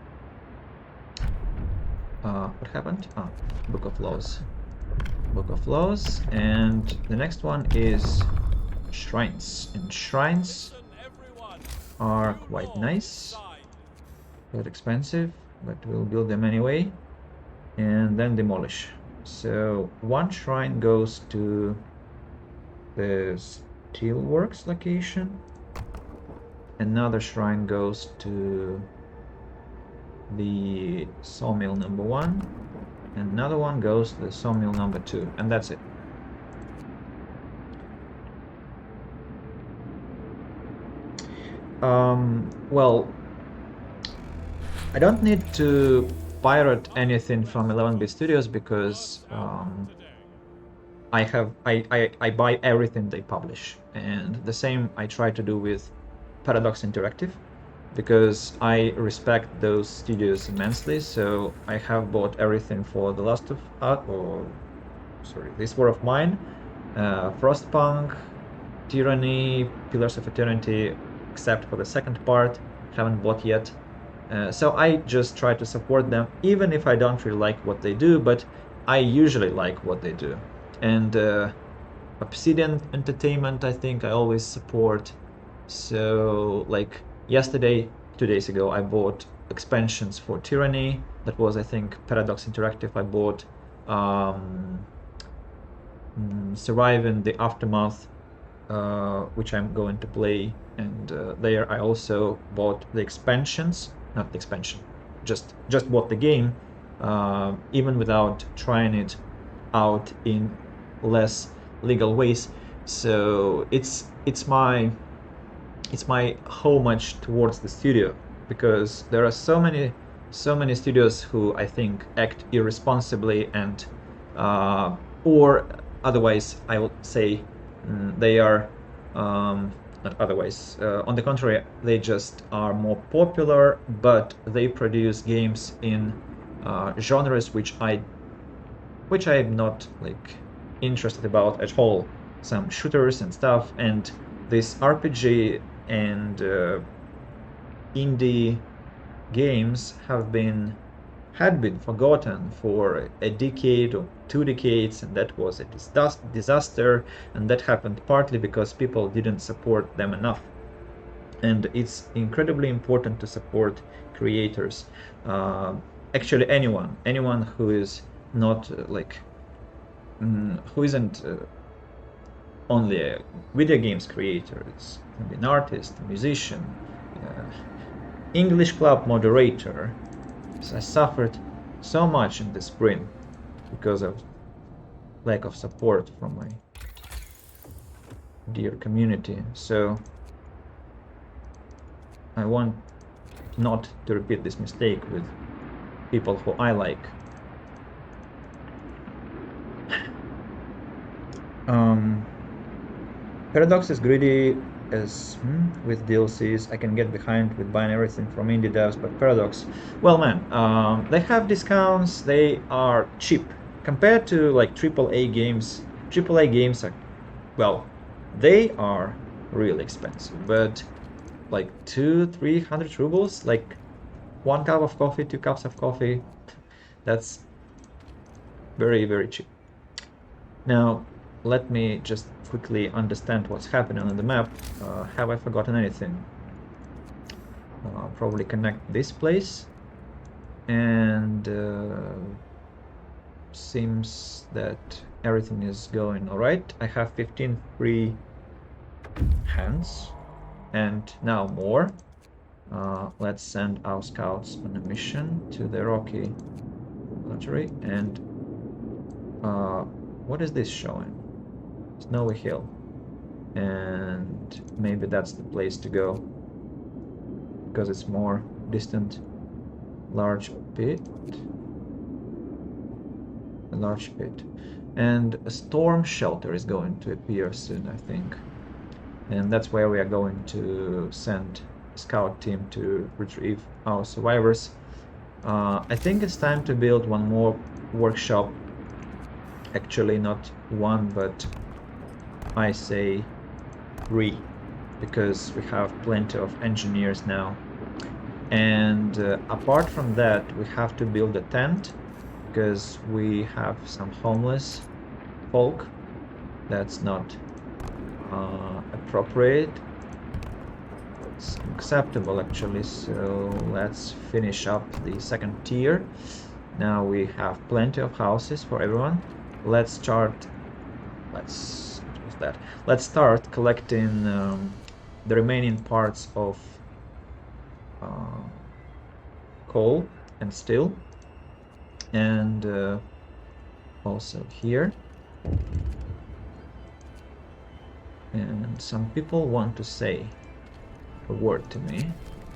What happened? Book of Laws. Book of Laws, and the next one is Shrines. And Shrines are quite nice, but expensive, but we'll build them anyway, and then demolish. So one shrine goes to the Steelworks location. Another shrine goes to the Sawmill number 1, and another one goes to the Sawmill number 2, and that's it. Well, I don't need to pirate anything from 11-bit Studios because I buy everything they publish, and the same I try to do with Paradox Interactive, because I respect those studios immensely. So I have bought everything for The Last of This War of Mine, Frostpunk, Tyranny, Pillars of Eternity, except for the second part, haven't bought yet. So I just try to support them, even if I don't really like what they do, but I usually like what they do. And Obsidian Entertainment, I think I always support. So like yesterday, 2 days ago, I bought expansions for Tyranny. That was, I think, Paradox Interactive. I bought Surviving the Aftermath, which I'm going to play, and there I also bought the expansions, not the expansion, just bought the game, even without trying it out in less legal ways. So it's my homage towards the studio, because there are so many studios who I think act irresponsibly, and or otherwise I would say they are not otherwise, on the contrary, they just are more popular, but they produce games in genres which I'm not like interested about at all. Some shooters and stuff, and this RPG and indie games had been forgotten for a decade or 2 decades, and that was a disaster, and that happened partly because people didn't support them enough. And it's incredibly important to support creators. Actually, anyone who is not who isn't only a video games creator. It's an artist, a musician, English club moderator. So I suffered so much in the spring because of lack of support from my dear community. So I want not to repeat this mistake with people who I like. Paradox is greedy as with DLCs. I can get behind with buying everything from indie devs, but Paradox, well, man, they have discounts. They are cheap compared to like AAA games. AAA games are, well, they are really expensive, but like 200-300 rubles, like 1 cup of coffee, 2 cups of coffee, that's very, very cheap. Now, let me just quickly understand what's happening on the map. Have I forgotten anything? Probably connect this place, and seems that everything is going all right. I have 15 free hands, and now more. Let's send our scouts on a mission to the Rocky Lottery. And what is this showing? Snowy Hill, and maybe that's the place to go because it's more distant. A large pit, and a storm shelter is going to appear soon, I think, and that's where we are going to send a scout team to retrieve our survivors. I think it's time to build one more workshop. Actually, not one, but I say 3, because we have plenty of engineers now. And apart from that, we have to build a tent, because we have some homeless folk. That's not appropriate. It's acceptable, actually. So let's finish up the second tier. Now we have plenty of houses for everyone. Let's start collecting the remaining parts of coal and steel, and also here. And some people want to say a word to me,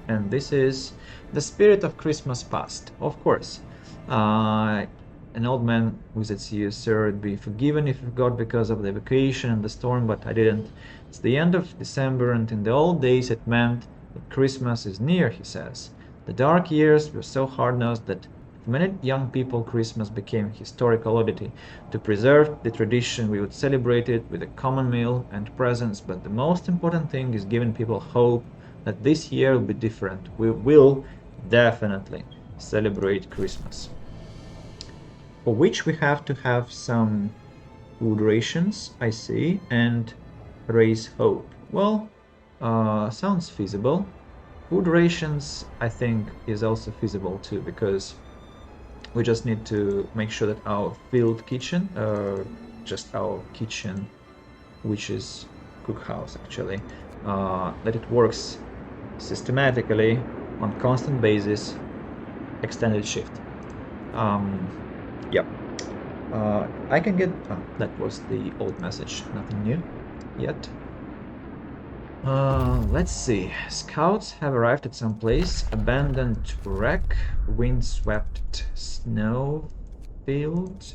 and this is the spirit of Christmas past. Of course, an old man visits you, sir. Be forgiven if you forgot because of the vacation and the storm, but I didn't. It's the end of December, and in the old days it meant that Christmas is near, he says. The dark years were so hard-nosed that for many young people Christmas became a historical oddity. To preserve the tradition, we would celebrate it with a common meal and presents, but the most important thing is giving people hope that this year will be different. We will definitely celebrate Christmas, for which we have to have some food rations, I see, and raise hope. Well, sounds feasible. Food rations, I think, is also feasible too, because we just need to make sure that our field kitchen, just our kitchen, which is cookhouse actually, that it works systematically on constant basis, extended shift. Yep. I can get... that was the old message, nothing new yet. Let's see. Scouts have arrived at some place. Abandoned wreck, windswept snow field.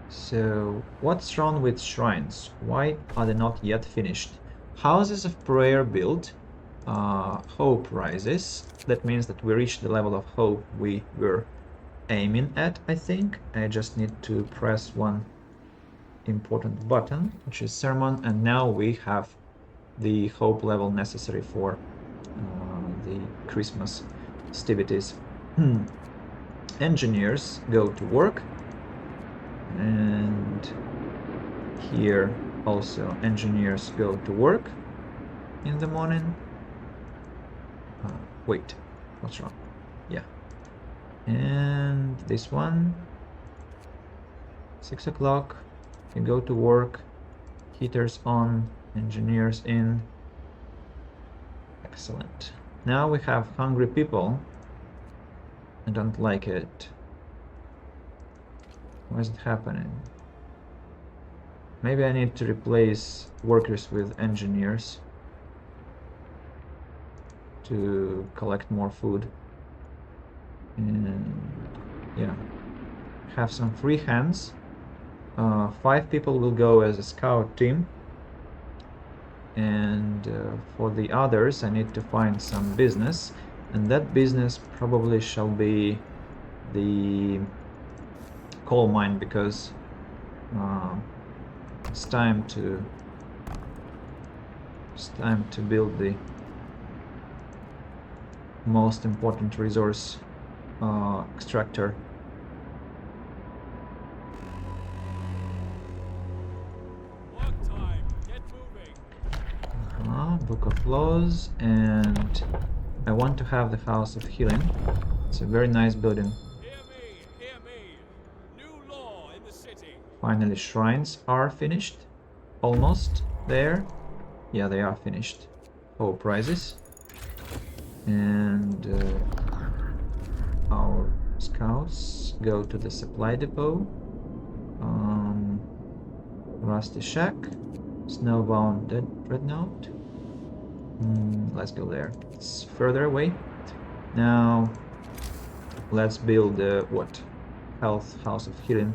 So, what's wrong with shrines? Why are they not yet finished? Houses of prayer built. Hope rises. That means that we reached the level of hope we were aiming at, I think. I just need to press one important button, which is sermon, and now we have the hope level necessary for the Christmas festivities. Engineers go to work, and here also engineers go to work in the morning. Wait, what's wrong? Yeah. And this one, 6 o'clock, you go to work, heaters on, engineers in. Excellent. Now we have hungry people. I don't like it. Why is it happening? Maybe I need to replace workers with engineers to collect more food. And yeah, have some free hands. 5 people will go as a scout team, and for the others I need to find some business, and that business probably shall be the coal mine, because it's time to build the most important resource extractor. Book of Laws, and I want to have the House of Healing. It's a very nice building. Hear me. New law in the city. Finally, shrines are finished. Almost there. Yeah, they are finished. Hope rises. And our scouts go to the supply depot. Rusty Shack, Snowbound Dreadnought. Let's go there. It's further away. Now let's build what? House of Healing.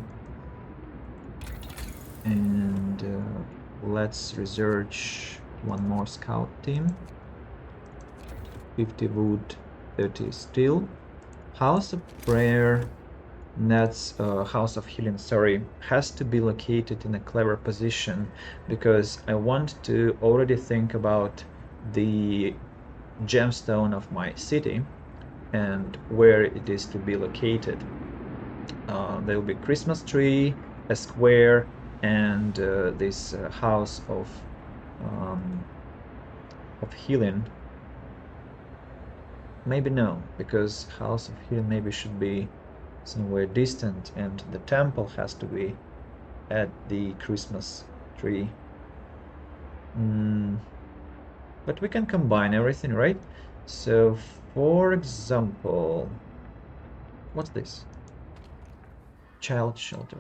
And let's research one more scout team. 50 wood, 30 steel. House of Prayer, that's House of Healing, sorry, has to be located in a clever position, because I want to already think about the gemstone of my city and where it is to be located. There will be Christmas tree, a square, and this House of Healing. Maybe no, because House of Healing maybe should be somewhere distant, and the temple has to be at the Christmas tree. But we can combine everything, right? So, for example, what's this? Child shelter.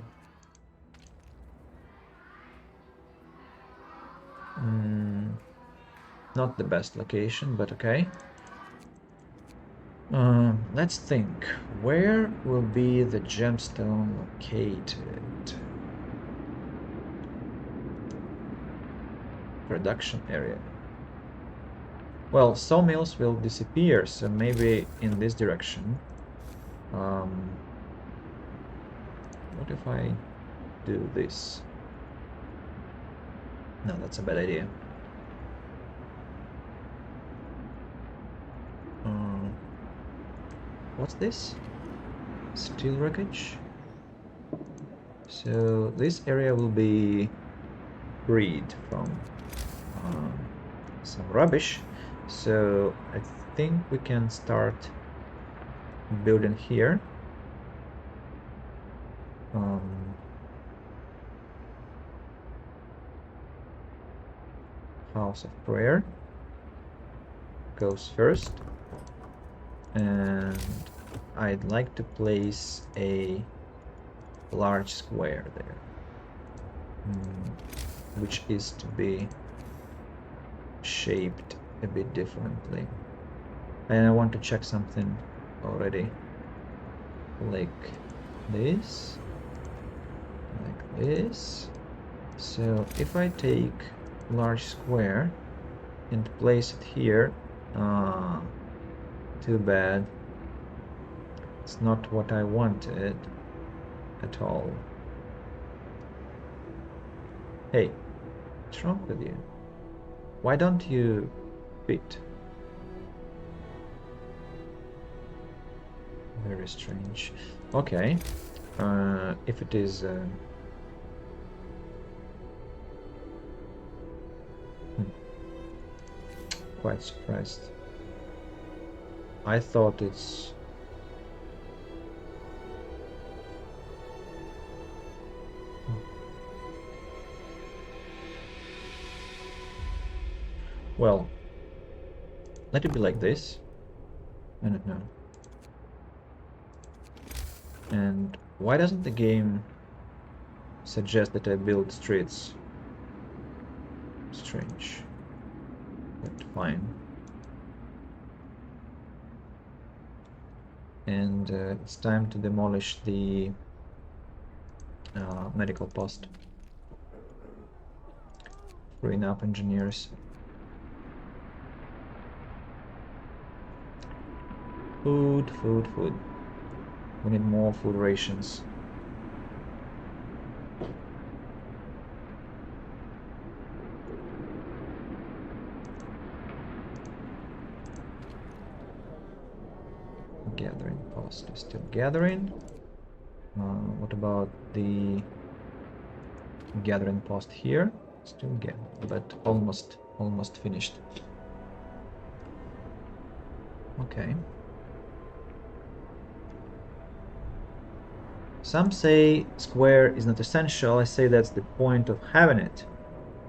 Not the best location, but okay. Let's think. Where will be the gemstone located? Production area. Well, sawmills will disappear, so maybe in this direction. What if I do this? No, that's a bad idea. What's this? Steel wreckage. So this area will be freed from some rubbish. So I think we can start building here. House of prayer goes first, and I'd like to place a large square there, which is to be shaped a bit differently. And I want to check something already, like this. So if I take large square and place it here, too bad. It's not what I wanted at all. Hey, what's wrong with you? Why don't you fit? Very strange. Okay, if it is quite surprised. I thought it's well, let it be like this. I don't know. And why doesn't the game suggest that I build streets? Strange. But fine. And it's time to demolish the medical post. Freeing up engineers. Food. We need more food rations. Gathering post is still gathering. What about the gathering post here? Still gathering, but almost finished. Okay. Some say square is not essential. I say that's the point of having it.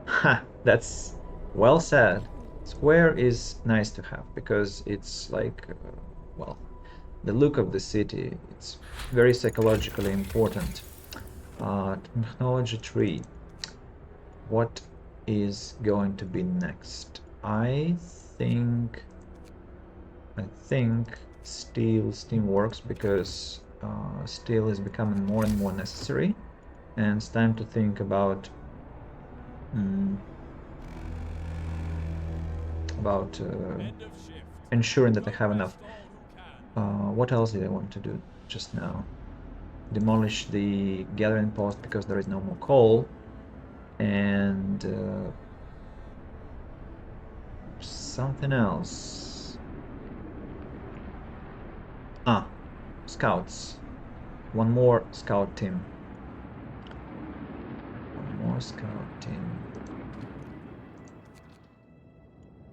Ha! That's well said. Square is nice to have because it's like, well, the look of the city. It's very psychologically important. Technology tree. What is going to be next? I think steel steam works because steel is becoming more and more necessary, and it's time to think about ensuring that I have enough. What else did I want to do just now? Demolish the gathering post because there is no more coal, and something else. Scouts. One more scout team.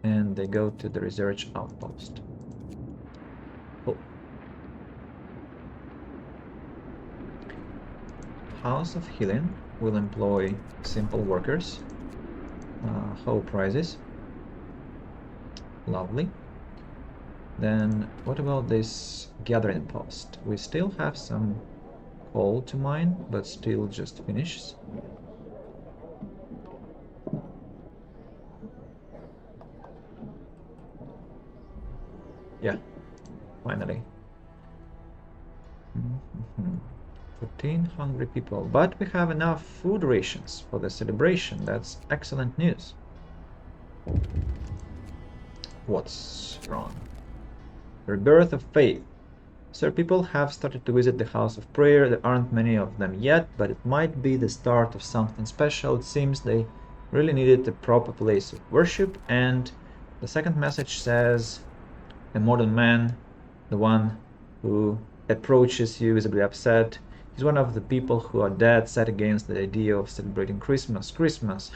And they go to the research outpost. Oh. House of Healing will employ simple workers. Whole prizes. Lovely. Then what about this gathering post? We still have some coal to mine, but still just finishes. Yeah, finally. 14 hungry people, but we have enough food rations for the celebration. That's excellent news. What's wrong? Rebirth of faith. Sir, people have started to visit the House of Prayer. There aren't many of them yet, but it might be the start of something special. It seems they really needed a proper place of worship. And the second message says, a modern man, the one who approaches you visibly upset, is one of the people who are dead set against the idea of celebrating Christmas. Christmas,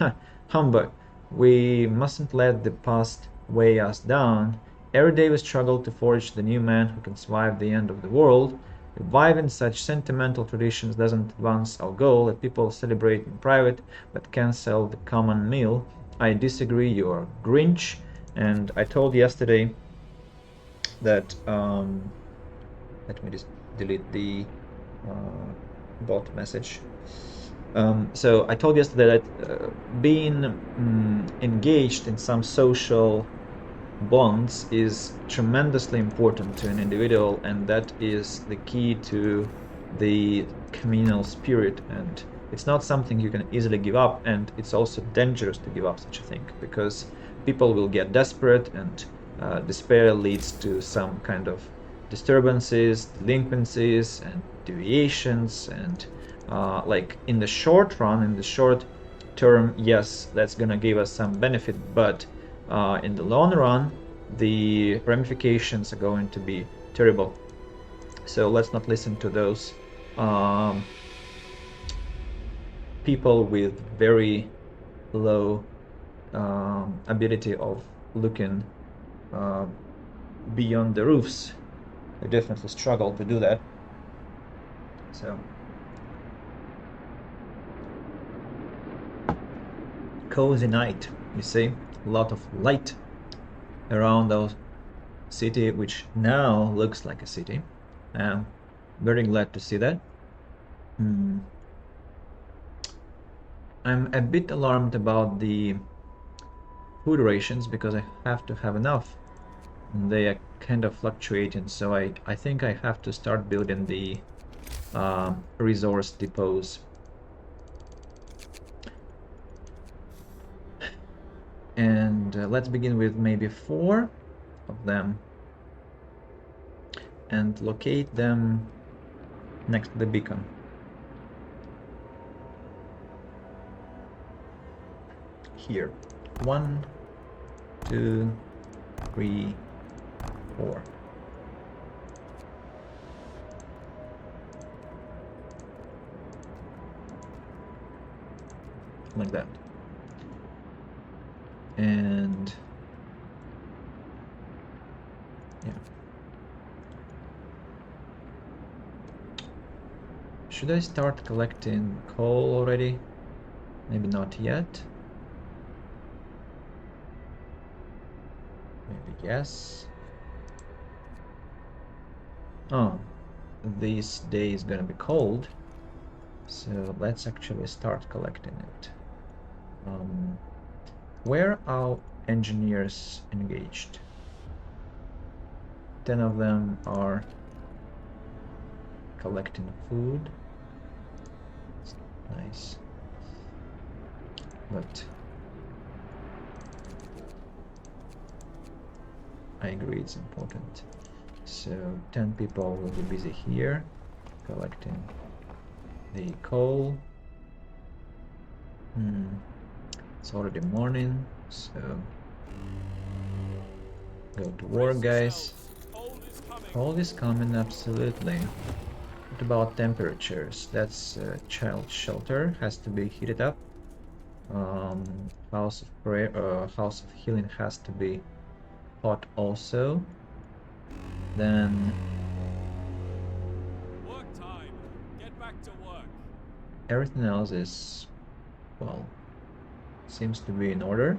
humbug. We mustn't let the past weigh us down. Every day we struggle to forge the new man who can survive the end of the world. Reviving such sentimental traditions doesn't advance our goal. Let people celebrate in private, but cancel the common meal. I disagree, you're a Grinch. And I told yesterday that let me just delete the bot message. So I told yesterday that being engaged in some social bonds is tremendously important to an individual, and that is the key to the communal spirit, and it's not something you can easily give up, and it's also dangerous to give up such a thing, because people will get desperate, and despair leads to some kind of disturbances, delinquencies, and deviations, and like in the short run, in the short term, yes, that's gonna give us some benefit, but in the long run, the ramifications are going to be terrible. So let's not listen to those people with very low ability of looking beyond the roofs. They definitely struggle to do that. So cozy night, you see, a lot of light around our city, which now looks like a city. I'm very glad to see that. I'm a bit alarmed about the food rations because I have to have enough. They are kind of fluctuating, so I think I have to start building the resource depots. And let's begin with maybe 4 of them and locate them next to the beacon. Here. 1, 2, 3, 4. Like that. And yeah. Should I start collecting coal already? Maybe not yet. Maybe yes. Oh, this day is gonna be cold, so let's actually start collecting it. Where are engineers engaged? 10 of them are collecting food. It's nice. But I agree it's important. So 10 people will be busy here collecting the coal. It's already morning, so go to work, guys. Cold is coming, absolutely. What about temperatures? That's child shelter, has to be heated up. House of prayer, House of Healing has to be hot also. Then Work time. Get back to work. everything else is, well, seems to be in order.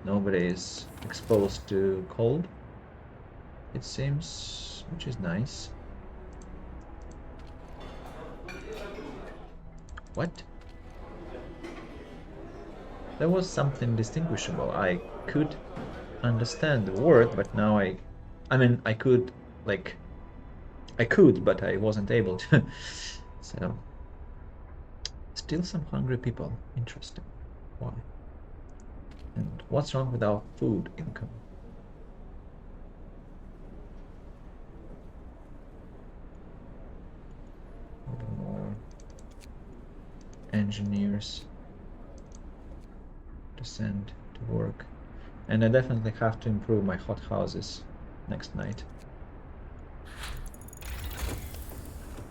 Nobody is exposed to cold, it seems, which is nice. What? There was something distinguishable. I could understand the word, but now I mean, I could, like, I could, but I wasn't able to. So, still some hungry people. Interesting. Why? And what's wrong with our food income? More engineers to send to work. And I definitely have to improve my hothouses next night.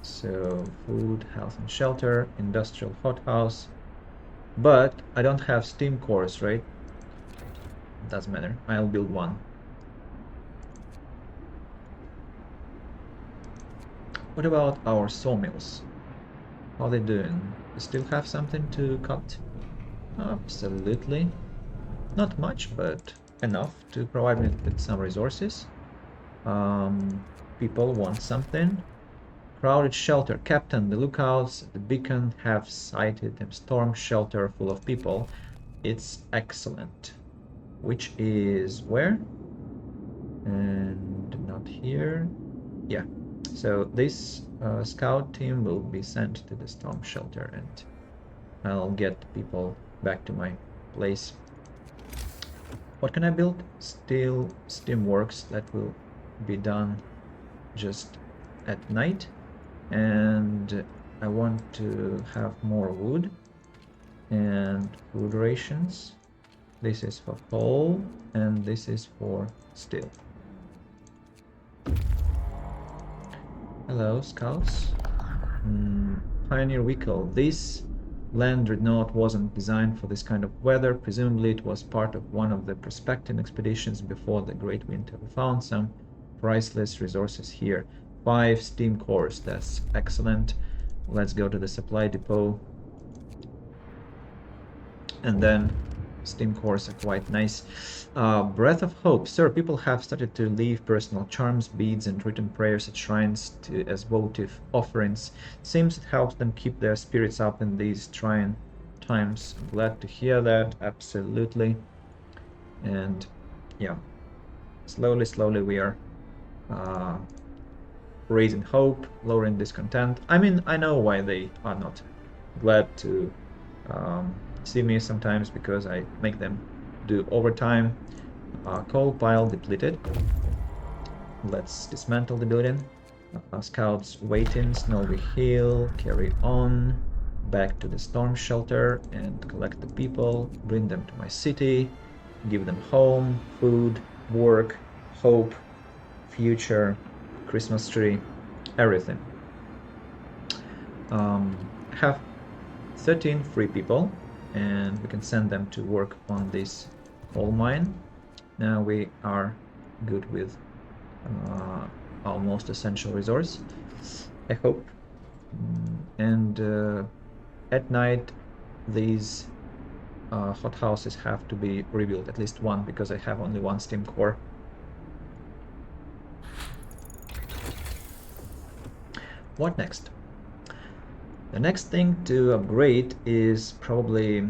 So food, health and shelter, industrial hothouse. But I don't have steam cores, right? Doesn't matter. I'll build one. What about our sawmills? How are they doing? They still have something to cut? Absolutely. Not much, but enough to provide me with some resources. People want something. Crowded shelter. Captain, the lookouts at the beacon have sighted a storm shelter full of people. It's excellent. Which is where? And not here. Yeah. So this scout team will be sent to the storm shelter, and I'll get people back to my place. What can I build? Still steamworks. That will be done just at night. And I want to have more wood and food rations. This is for coal and this is for steel. Hello, scouts. Pioneer vehicle. This land dreadnought wasn't designed for this kind of weather. Presumably it was part of one of the prospecting expeditions before the Great Winter. We found some priceless resources here. 5 steam cores, that's excellent. Let's go to the supply depot. And then steam cores are quite nice. Breath of hope. Sir, people have started to leave personal charms, beads, and written prayers at shrines as votive offerings. Seems it helps them keep their spirits up in these trying times. I'm glad to hear that, absolutely. And yeah, slowly we are raising hope, lowering discontent. I mean, I know why they are not glad to see me sometimes, because I make them do overtime. Coal pile depleted. Let's dismantle the building. Scouts waiting, Snowy Hill, carry on. Back to the storm shelter and collect the people, bring them to my city, give them home, food, work, hope, future, Christmas tree, everything. Have 13 free people, and we can send them to work on this coal mine. Now we are good with our most essential resource, I hope. And at night these hothouses have to be rebuilt, at least one, because I have only one steam core. What next? The next thing to upgrade is probably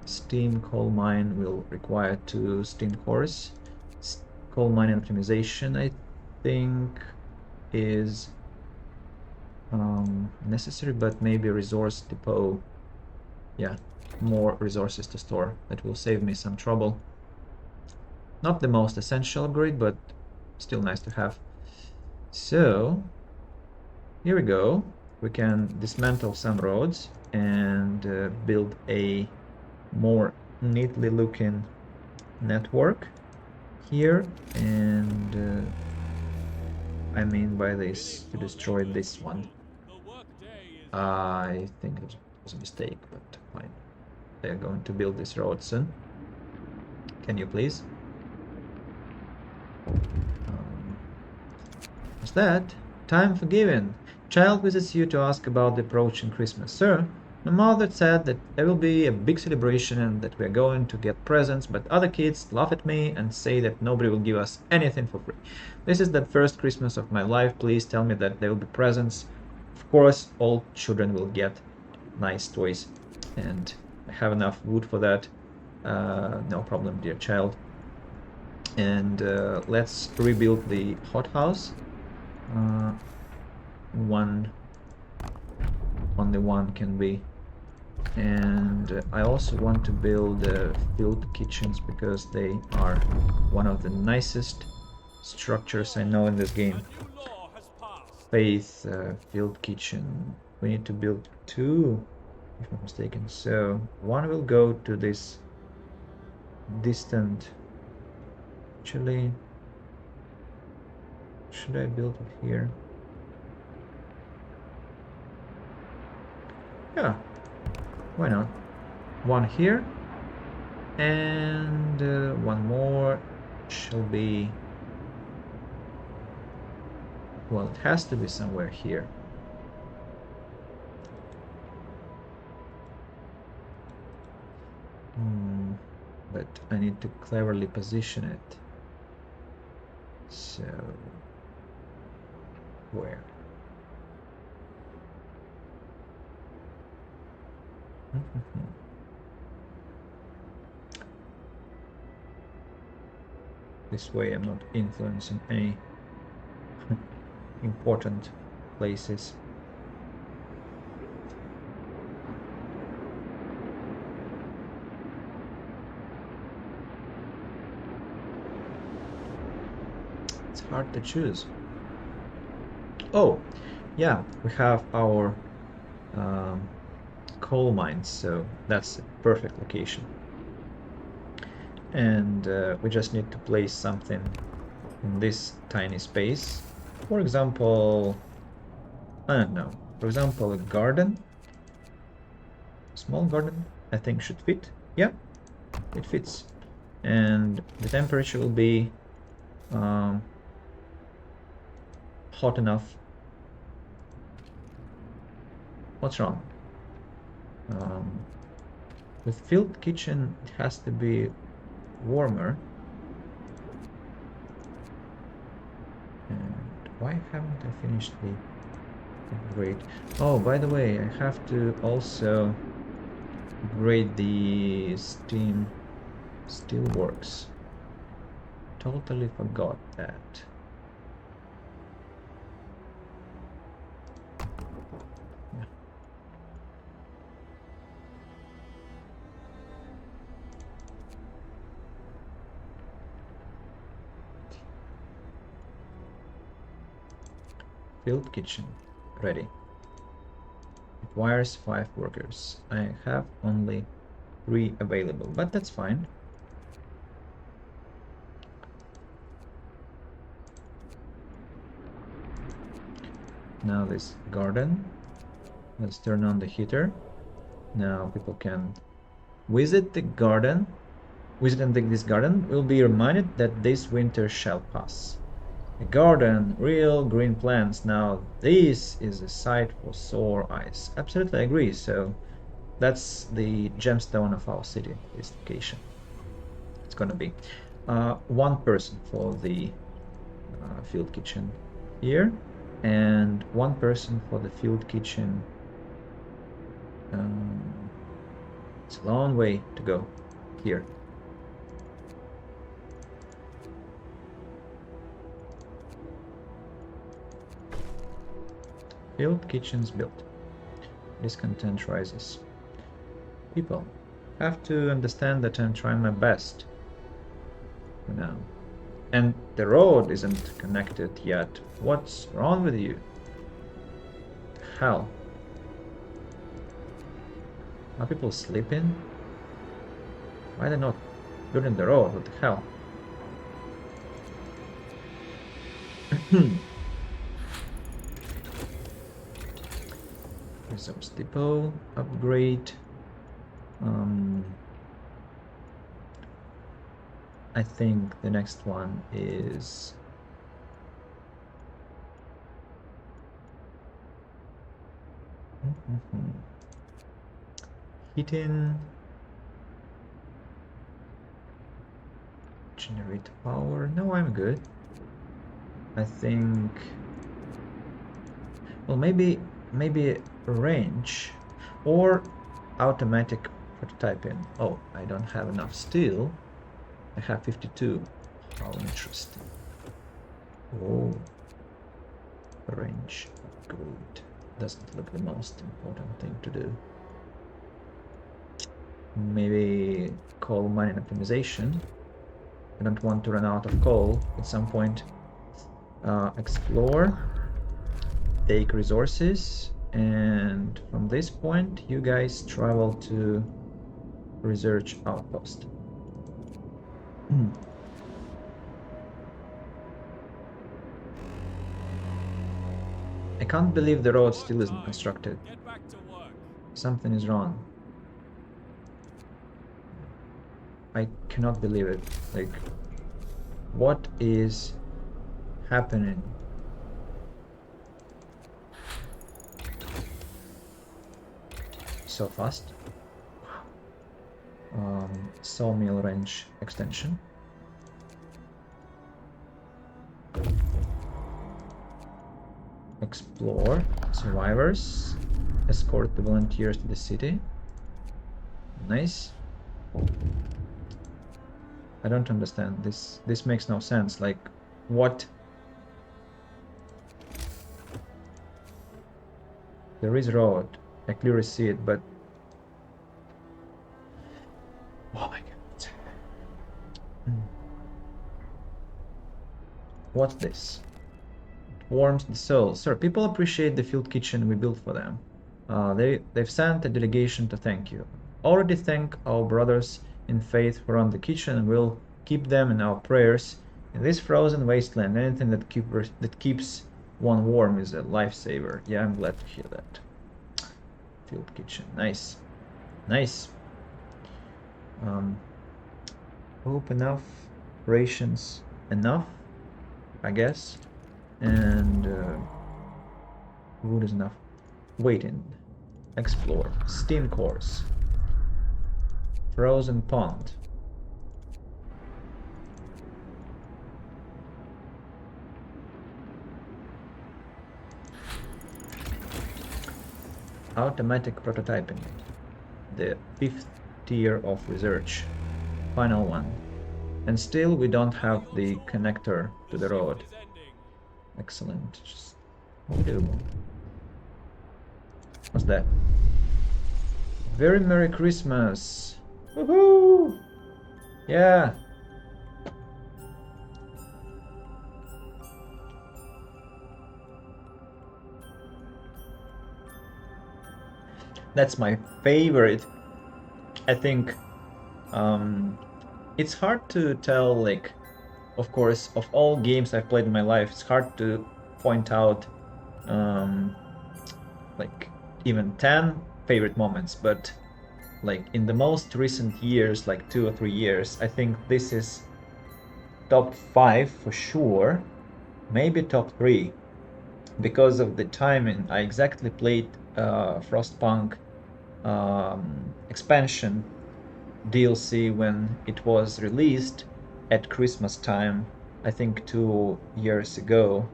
steam coal mine. Will require 2 steam cores. Coal mine optimization, I think, is necessary, but maybe resource depot. Yeah, more resources to store. That will save me some trouble. Not the most essential upgrade, but still nice to have. So here we go. We can dismantle some roads and build a more neatly looking network here. And I mean by this, to destroy this one. I think it was a mistake, but fine. They're going to build this road soon. Can you please? What's that? Time for giving. Child visits you to ask about the approaching Christmas. Sir, my mother said that there will be a big celebration and that we are going to get presents, but other kids laugh at me and say that nobody will give us anything for free. This is the first Christmas of my life. Please tell me that there will be presents. Of course, all children will get nice toys, and I have enough wood for that. No problem, dear child. And let's rebuild the hothouse. Only one can be. And I also want to build field kitchens because they are one of the nicest structures I know in this game. A new law has passed. Faith field kitchen. We need to build two, if I'm not mistaken. So one will go to this distant. Actually, should I build it here? Yeah, why not? One here, and one more shall be, well, it has to be somewhere here. But I need to cleverly position it. So, where? This way I'm not influencing any important places. It's hard to choose. Oh, yeah, we have our coal mines, so that's a perfect location. And we just need to place something in this tiny space. For example, I don't know, for example, a garden. Small garden, I think, should fit. Yeah, it fits. And the temperature will be hot enough. What's wrong? With field kitchen, it has to be warmer. And why haven't I finished the upgrade? Oh, by the way, I have to also upgrade the steelworks. Totally forgot that. Yeah. Field kitchen ready. Requires 5 workers. I have only 3 available, but that's fine. Now this garden. Let's turn on the heater. Now people can visit the garden. Visiting this garden will be reminded that this winter shall pass. A garden, real green plants. Now this is a sight for sore eyes. Absolutely agree. So that's the gemstone of our city, this location. It's gonna be 1 person for the field kitchen here, and 1 person for the field kitchen. It's a long way to go here. Field kitchens built. Discontent rises. People have to understand that I'm trying my best. You know. And the road isn't connected yet. What's wrong with you? Hell. Are people sleeping? Why are they not building the road? What the hell? Resource depot upgrade. I think the next one is Heating. Generate power. No, I'm good. I think. Well, maybe range or automatic prototyping. Oh, I don't have enough steel. I have 52. How interesting. Oh, range upgrade. Doesn't look the most important thing to do. Maybe coal mining optimization. I don't want to run out of coal at some point. Explore. Take resources. And from this point, you guys travel to research outpost. I can't believe the road still isn't constructed. Get back to work. Something is wrong. I cannot believe it. Like, what is happening? So fast. Sawmill range extension. Explore. Survivors. Escort the volunteers to the city. Nice. I don't understand this. This makes no sense. Like, what? There is road. I clearly see it, but oh my god. What's this? It warms the soul. Sir, people appreciate the field kitchen we built for them. They've sent a delegation to thank you. Already thank our brothers in faith who run the kitchen, and we'll keep them in our prayers. In this frozen wasteland, anything that keeps one warm is a lifesaver. Yeah, I'm glad to hear that. Field kitchen, nice, nice. Hope enough, rations enough, I guess, and wood is enough. Waiting, explore, steam cores, frozen pond. Automatic prototyping, the 5th tier of research, final one. And still we don't have the connector to the road. Excellent. Just unbelievable. What's that? Very Merry Christmas! Woohoo! Yeah! That's my favorite. I think it's hard to tell, like, of course, of all games I've played in my life, it's hard to point out like even 10 favorite moments, but like in the most recent years, like 2 or 3 years, I think this is top 5 for sure, maybe top 3, because of the timing. I exactly played Frostpunk expansion DLC when it was released at Christmas time, I think 2 years ago,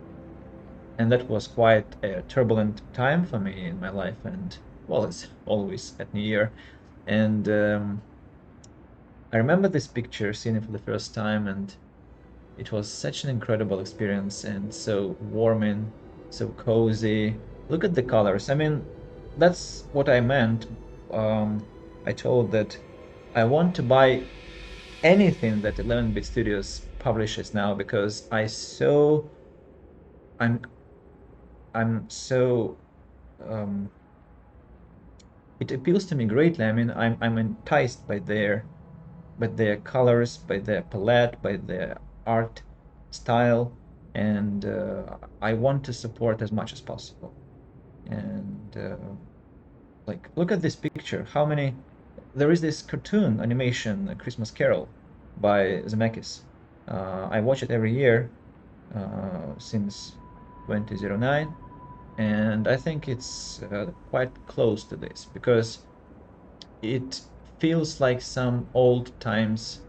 and that was quite a turbulent time for me in my life, and well, it's always at New Year. And I remember this picture, seeing it for the first time, and it was such an incredible experience, and so warming, so cozy. Look at the colors. I mean, that's what I meant. I told that I want to buy anything that 11-bit Studios publishes now, because I'm so it appeals to me greatly. I mean, I'm enticed by their colors, by their palette, by their art style, and I want to support as much as possible. And like, look at this picture. How many? There is this cartoon animation, A Christmas Carol, by Zemeckis. I watch it every year since 2009, And I think it's quite close to this because it feels like some old times.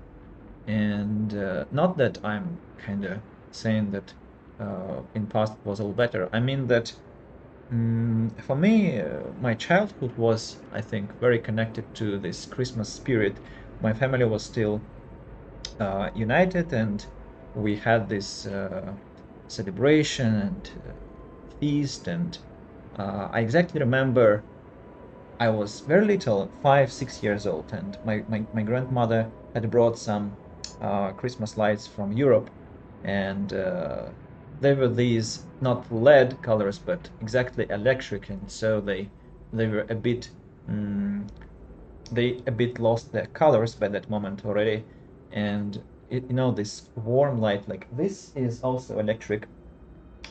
And not that I'm kind of saying that in past it was all better. I mean that for me, my childhood was, I think, very connected to this Christmas spirit. My family was still united, and we had this celebration and feast. And I exactly remember I was very little, 5, 6 years old, and my grandmother had brought some Christmas lights from Europe, and they were these not LED colors, but exactly electric, and so they were a bit they a bit lost their colors by that moment already, and this warm light, like this, is also electric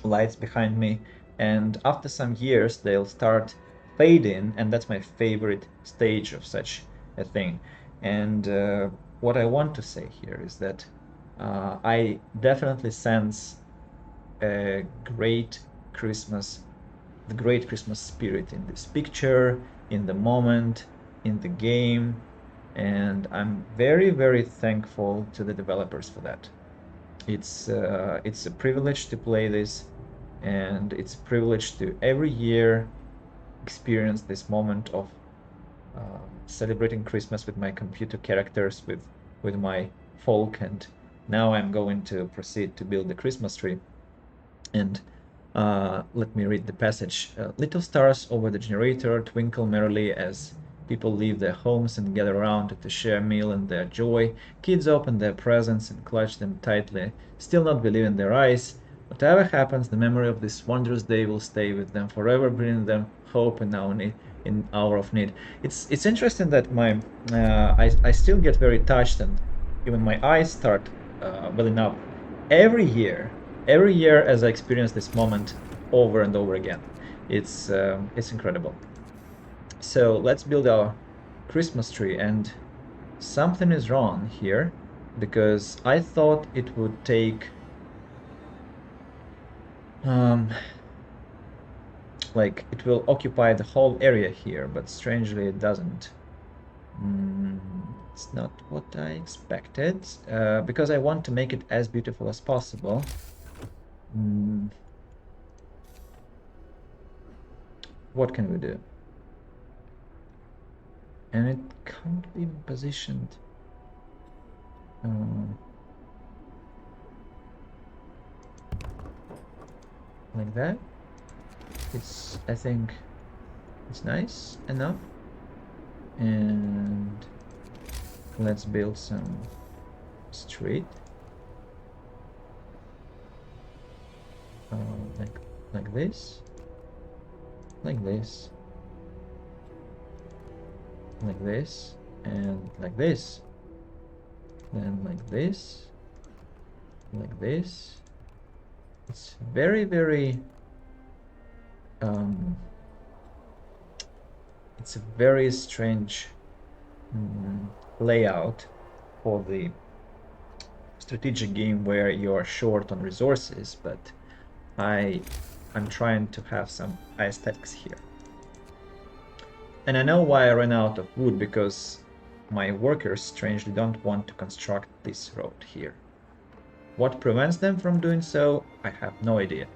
lights behind me, and after some years they'll start fading, and that's my favorite stage of such a thing. And what I want to say here is that I definitely sense a great Christmas, the great Christmas spirit in this picture, in the moment, in the game, and I'm very, very thankful to the developers for that. It's a privilege to play this, and it's a privilege to every year experience this moment of celebrating Christmas with my computer characters, with my folk. And now I'm going to proceed to build the Christmas tree. And let me read the passage. Little stars over the generator twinkle merrily as people leave their homes and gather around to share a meal and their joy. Kids open their presents and clutch them tightly, still not believing their eyes. Whatever happens, the memory of this wondrous day will stay with them forever, bringing them hope in hour of need. It's interesting that I still get very touched, and even my eyes start welling up every year every year as I experience this moment over and over again. It's incredible. So let's build our Christmas tree, and something is wrong here because I thought it would take like it will occupy the whole area here, but strangely it doesn't. It's not what I expected because I want to make it as beautiful as possible. What can we do? And it can't be positioned like that. I think it's nice enough. And let's build some street. Like this, like this, like this, and like this, then like this, like this. It's very, very it's a very strange layout for the strategic game where you're short on resources, but I'm trying to have some aesthetics here. And I know why I ran out of wood, because my workers strangely don't want to construct this road here. What prevents them from doing so, I have no idea.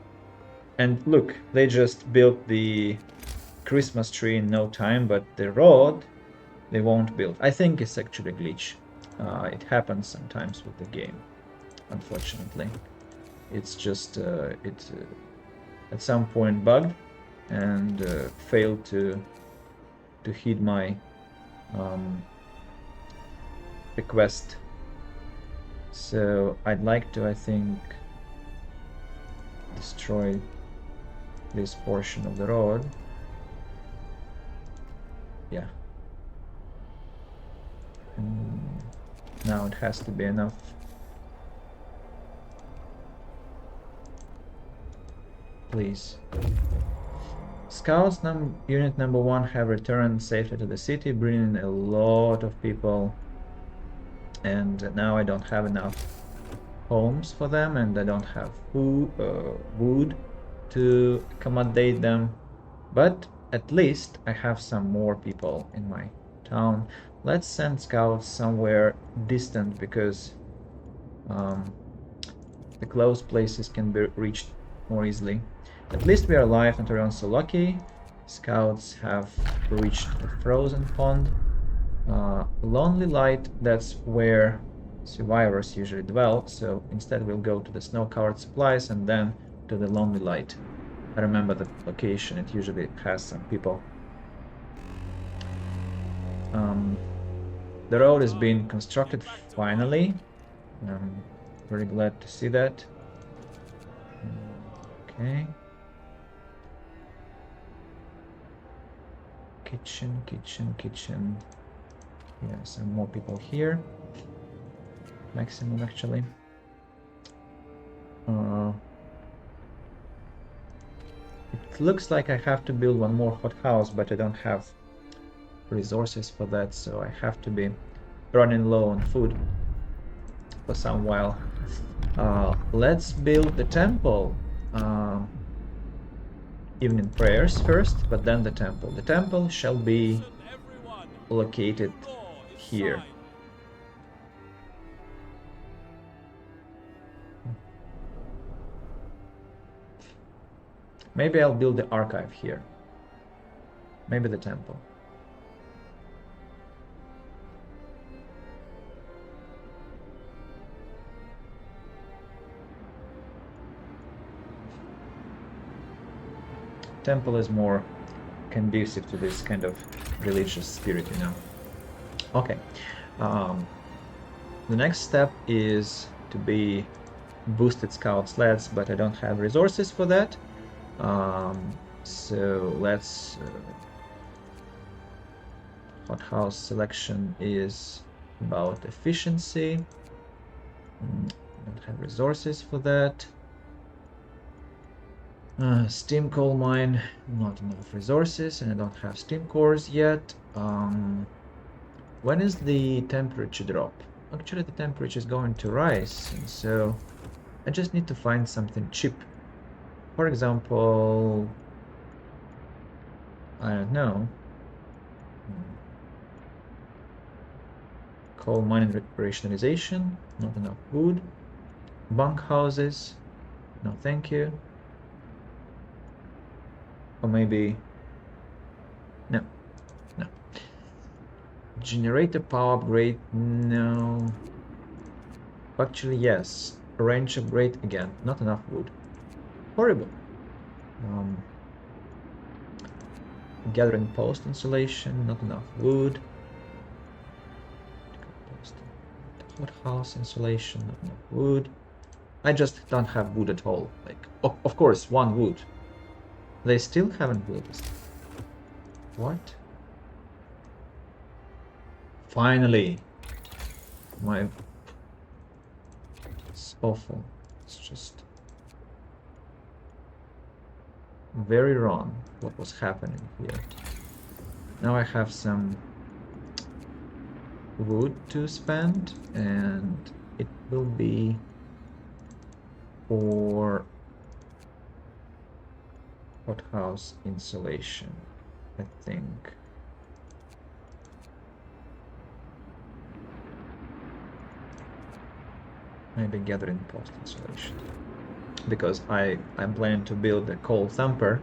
And look, they just built the Christmas tree in no time, but the road they won't build. I think it's actually a glitch. It happens sometimes with the game, unfortunately. It's just it at some point bugged and failed to hit my request. So I'd like to, I think, destroy this portion of the road. Yeah. Now it has to be enough. Please. Scouts unit number 1 have returned safely to the city, bringing a lot of people, and now I don't have enough homes for them, and I don't have food, wood, to accommodate them, but at least I have some more people in my town. Let's send scouts somewhere distant because the close places can be reached more easily. At least we are alive and everyone's so lucky. Scouts have reached the frozen pond. Lonely Light, that's where survivors usually dwell, so instead we'll go to the snow-covered supplies and then to the Lonely Light. I remember the location, it usually has some people. The road is being constructed finally. I'm very glad to see that. Okay. Kitchen, kitchen, kitchen. Yeah, some more people here. Maximum, actually. It looks like I have to build one more hothouse, but I don't have resources for that, so I have to be running low on food for some while. Let's build the temple. Evening prayers first, but then the temple. The temple shall be located here. Maybe I'll build the archive here. Maybe the temple. Temple is more conducive to this kind of religious spirit, you know. Okay. The next step is to be boosted scout sleds, but I don't have resources for that. So let's hothouse selection is about efficiency. Don't have resources for that. Steam coal mine, not enough resources, and I don't have steam cores yet. When is the temperature drop? Actually, the temperature is going to rise, and so I just need to find something cheap. For example, I don't know. Coal mining rationalization, not enough wood. Bunkhouses, no thank you. Or maybe, no. Generator power upgrade, no. Actually, yes. Range upgrade, again, not enough wood. Horrible. Gathering post insulation, not enough wood. Hothouse insulation, not enough wood. I just don't have wood at all. Like, of course, one wood. They still haven't built this. What? Finally! It's awful. It's just very wrong what was happening here. Now I have some wood to spend, and it will be for hothouse insulation, I think. Maybe gathering post insulation, because I'm planning to build a coal thumper,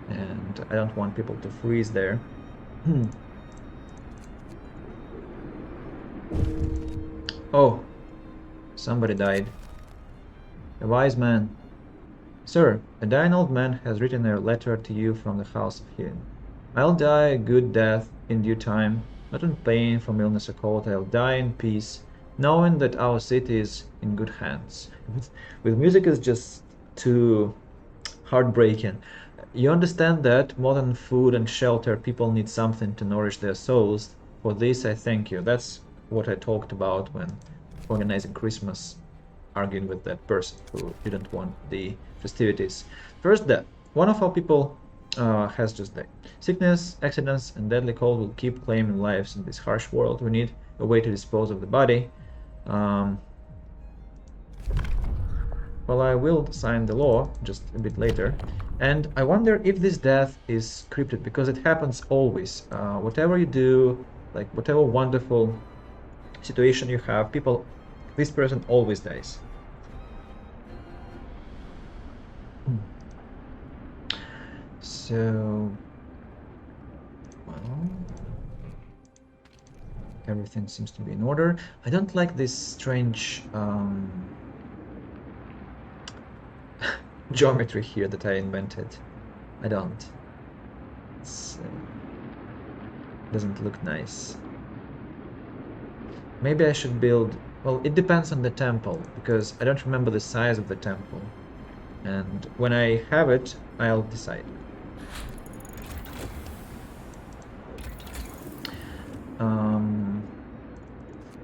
and I don't want people to freeze there. Oh, somebody died. A wise man. Sir, a dying old man has written a letter to you from the house of healing. I'll die a good death in due time, not in pain from illness or cold. I'll die in peace, knowing that our city is in good hands. With music is just too heartbreaking. You understand that more than food and shelter, people need something to nourish their souls. For this, I thank you. That's what I talked about when organizing Christmas, arguing with that person who didn't want the festivities. First death. One of our people has just died. Sickness, accidents, and deadly cold will keep claiming lives in this harsh world. We need a way to dispose of the body. Well, I will sign the law just a bit later. And I wonder if this death is scripted, because it happens always. Whatever you do, like whatever wonderful situation you have, this person always dies. So, well, everything seems to be in order. I don't like this strange geometry here that I invented. I don't. It doesn't look nice. Maybe I should build... Well, it depends on the temple, because I don't remember the size of the temple. And when I have it, I'll decide.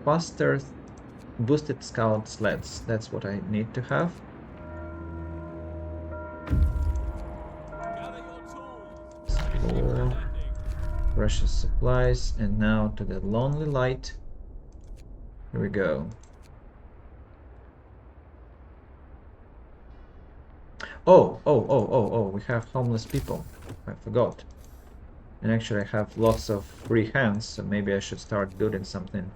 Faster boosted scout sleds. That's what I need to have. Gather your tools. Explore. Precious supplies. And now to the lonely light. Here we go. Oh, we have homeless people. I forgot. And actually I have lots of free hands, so maybe I should start building something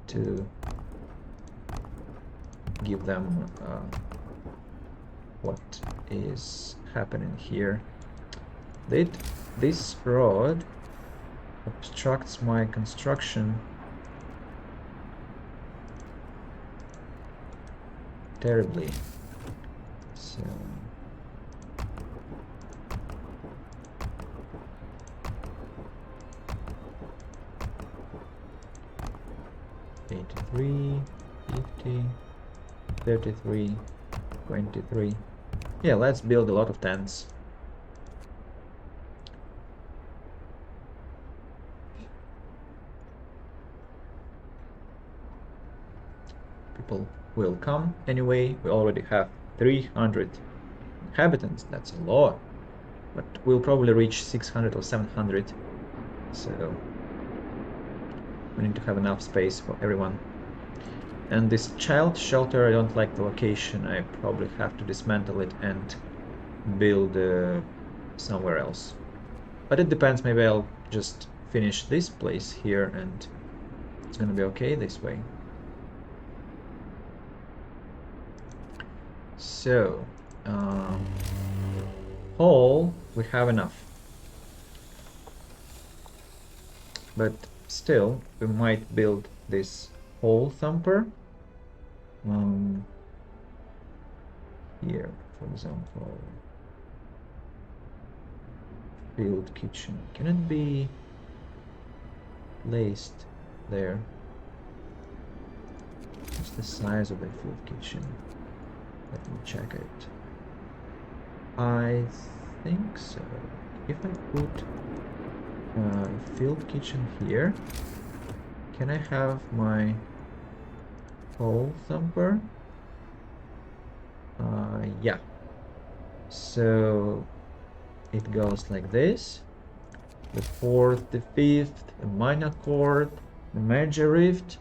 to give them what is happening here. This road obstructs my construction terribly. So 83, 50, 33, 23. Yeah, let's build a lot of tents. People will come anyway. We already have 300 inhabitants. That's a lot. But we'll probably reach 600 or 700. So we need to have enough space for everyone. And this child shelter, I don't like the location. I probably have to dismantle it and build somewhere else. But it depends, maybe I'll just finish this place here and it's gonna be okay this way. So, hall, we have enough. But still, we might build this hole thumper. Here, for example, field kitchen. Can it be placed there? What's the size of the field kitchen? Let me check it. I think so. If I put field kitchen here, can I have my hole thumper? Yeah. So it goes like this: the fourth, the fifth, a minor chord, a major rift,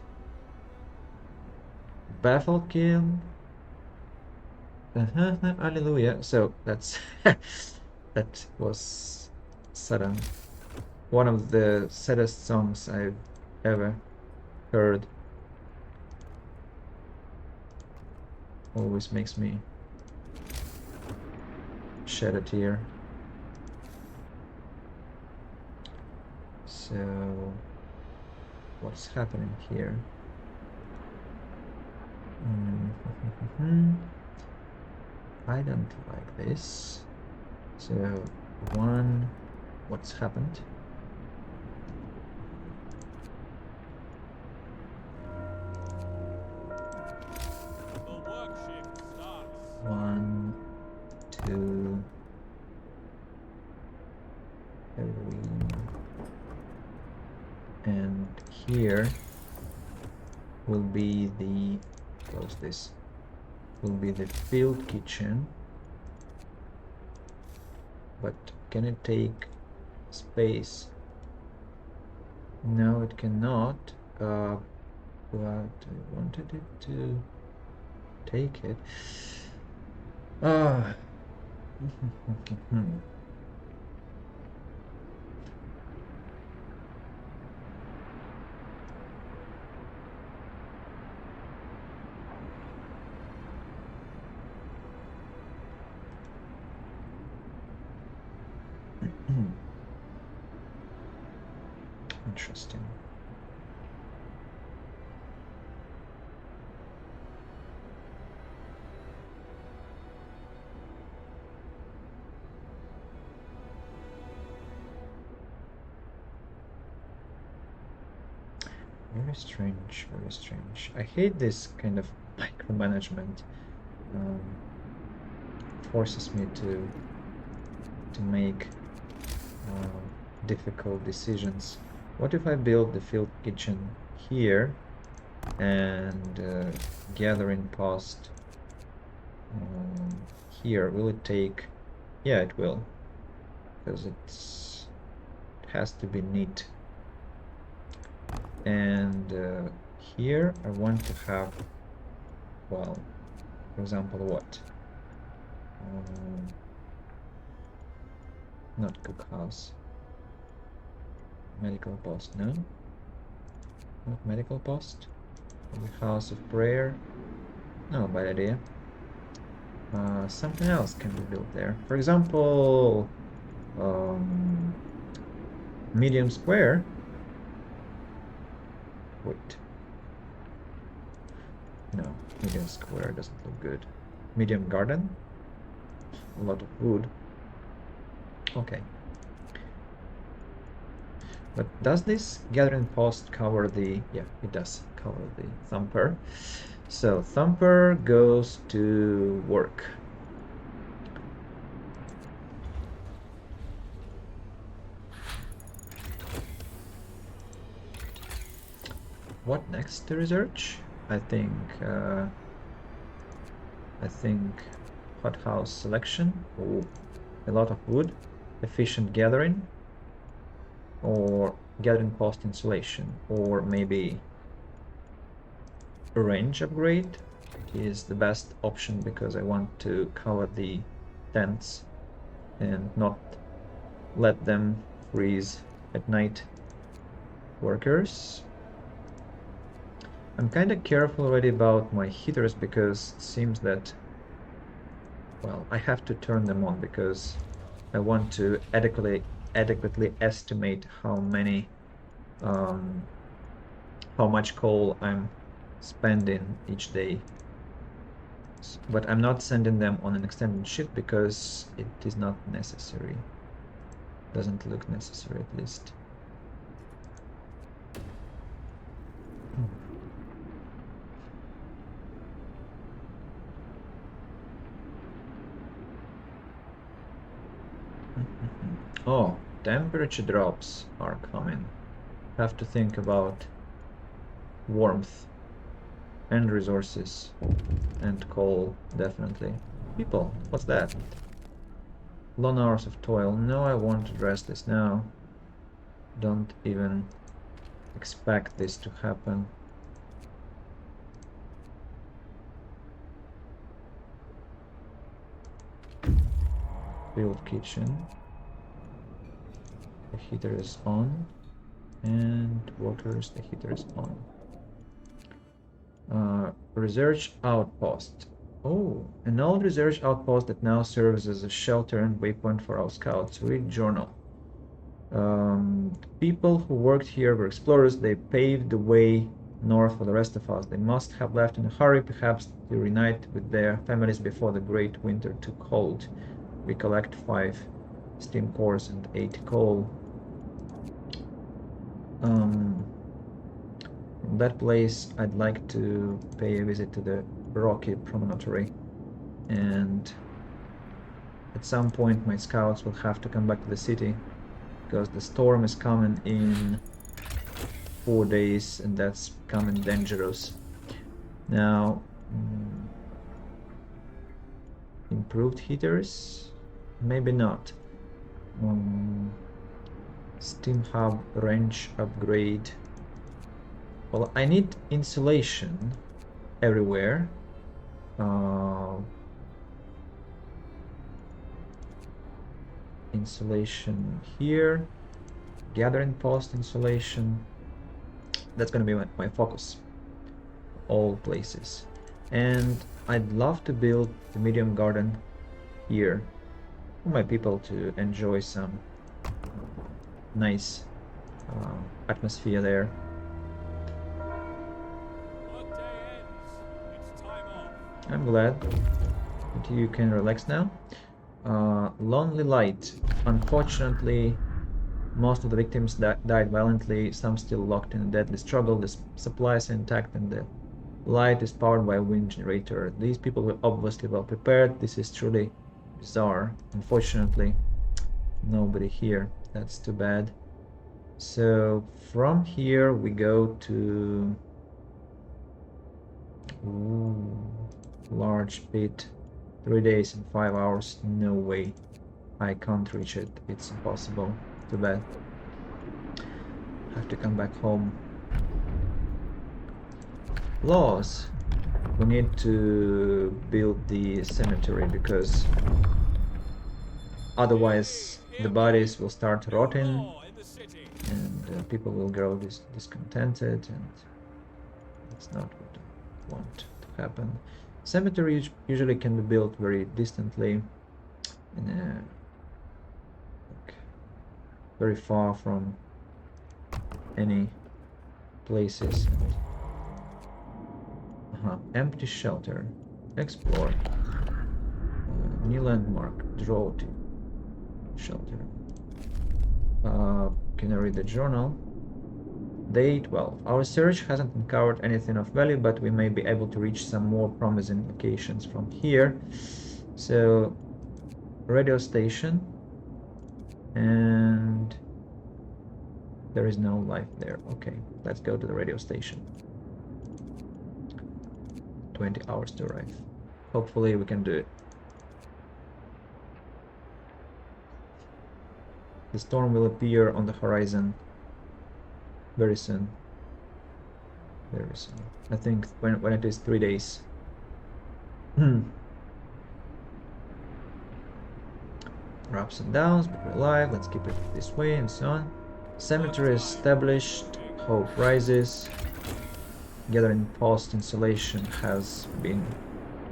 baffle kiln. Hallelujah. So that's that was sudden. One of the saddest songs I've ever heard. Always makes me shed a tear. So what's happening here? I don't like this. So what's happened? The work shift starts. 1, 2, 3, and here will be the, close this, will be the field kitchen. But can it take space? No, it cannot. But I wanted it to take it. Ah. Interesting. Very strange, very strange. I hate this kind of micromanagement. Forces me to make difficult decisions. What if I build the field kitchen here and gathering post here? Will it take? Yeah, it will, because it has to be neat. And here I want to have, well, for example, what? Not cookhouse. Medical post, no? Not medical post. Maybe house of prayer. No, bad idea. Something else can be built there. For example, medium square. Wait. No, medium square doesn't look good. Medium garden. A lot of wood. Okay. But does this gathering post cover the... Yeah, it does cover the thumper. So thumper goes to work. What next to research? I think hothouse selection. Oh, a lot of wood. Efficient gathering. Or gathering post insulation, or maybe a range upgrade is the best option because I want to cover the tents and not let them freeze at night. Workers. I'm kind of careful already about my heaters because it seems that, well, I have to turn them on because I want to adequately estimate how much coal I'm spending each day. But I'm not sending them on an extended shift because it is not necessary. Doesn't look necessary, at least. Oh, temperature drops are coming. Have to think about warmth and resources and coal, definitely. People, what's that? Long hours of toil. No, I won't address this now. Don't even expect this to happen. Field kitchen. The heater is on. And workers, the heater is on. Research outpost. Oh, an old research outpost that now serves as a shelter and waypoint for our scouts. Read journal. People who worked here were explorers. They paved the way north for the rest of us. They must have left in a hurry, perhaps to reunite with their families before the great winter took hold. We collect 5 steam cores and 8 coal. From that place, I'd like to pay a visit to the rocky promontory, and at some point my scouts will have to come back to the city because the storm is coming in 4 days and that's becoming dangerous. Now, improved heaters? Maybe not. Steam hub range upgrade. Well, I need insulation everywhere. insulation here, gathering post insulation. That's gonna be my focus, all places. And I'd love to build the medium garden here for my people to enjoy some nice atmosphere there. Workday ends. It's time off. I'm glad that you can relax now. Lonely Light. Unfortunately, most of the victims died violently, some still locked in a deadly struggle. The supplies are intact and the light is powered by a wind generator. These people were obviously well prepared. This is truly bizarre. Unfortunately, nobody here. That's too bad. So from here we go to large pit. 3 days and 5 hours. No way. I can't reach it. It's impossible. Too bad. Have to come back home. Laws. We need to build the cemetery because otherwise the bodies will start rotting Law in the city. and people will grow discontented, and that's not what I want to happen. Cemetery usually can be built very distantly, in a, like, very far from any places. Empty shelter. Explore. New landmark. Draw to shelter. Can I read the journal? Day 12. Our search hasn't uncovered anything of value, but we may be able to reach some more promising locations from here. So, radio station, and there is no life there. Okay, let's go to the radio station. 20 hours to arrive. Hopefully we can do it. The storm will appear on the horizon very soon. Very soon. I think when it is 3 days. Ups and downs, but we're alive. Let's keep it this way and so on. Cemetery established. Hope rises. Gathering post insulation has been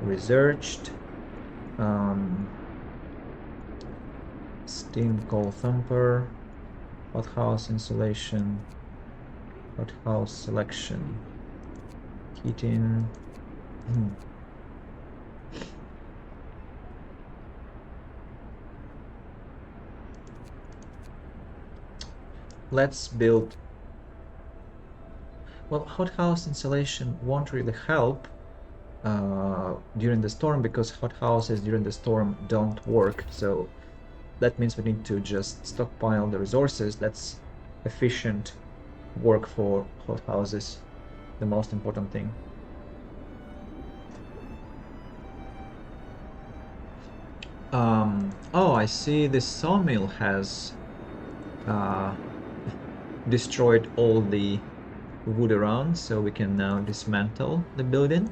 researched. Steam coal thumper. Hothouse insulation. Hothouse selection. Heating. Let's build. Well, hothouse insulation won't really help during the storm because hothouses during the storm don't work. So that means we need to just stockpile the resources. That's efficient work for hothouses. The most important thing. Oh, I see this sawmill has destroyed all the wood around, so we can now dismantle the building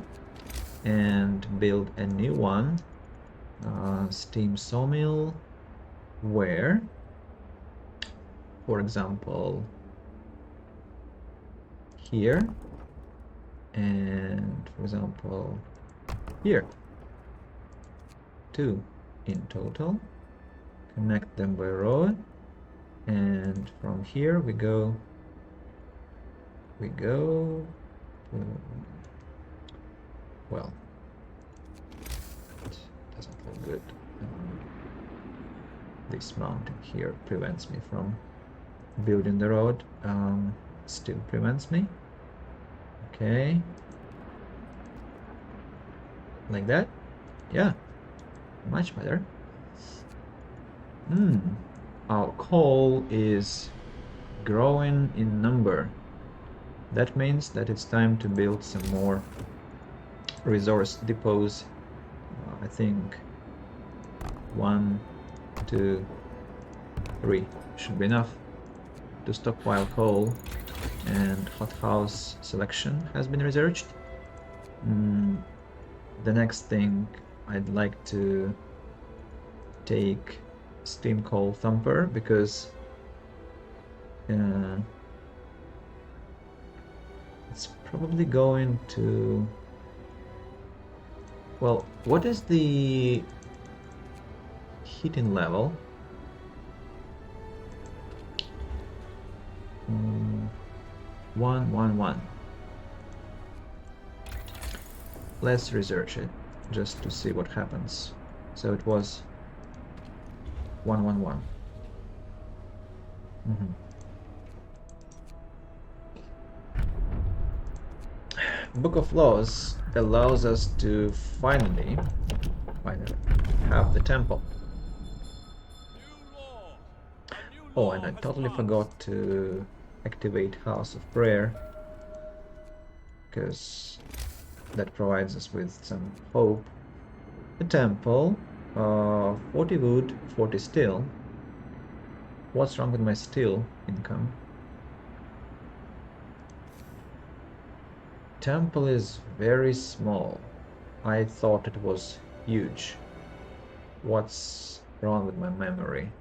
and build a new one. Steam sawmill, where, for example, here, and for example here. 2 in total. Connect them by road, and from here we go well, it doesn't look good. This mountain here prevents me from building the road. Still prevents me. Okay, like that. Yeah, much better. Our coal is growing in number. That means that it's time to build some more resource depots. I think 1, 2, 3 should be enough to stockpile coal, and hothouse selection has been researched. The next thing I'd like to take steam coal thumper because it's probably going to. Well, what is the heating level? 111. Let's research it just to see what happens. So it was 111. Book of Laws allows us to finally have the temple. New law. A new Oh, law and I has totally passed. forgot to activate House of Prayer, because that provides us with some hope. The temple, 40 wood, 40 steel. What's wrong with my steel income? Temple is very small. I thought it was huge. What's wrong with my memory?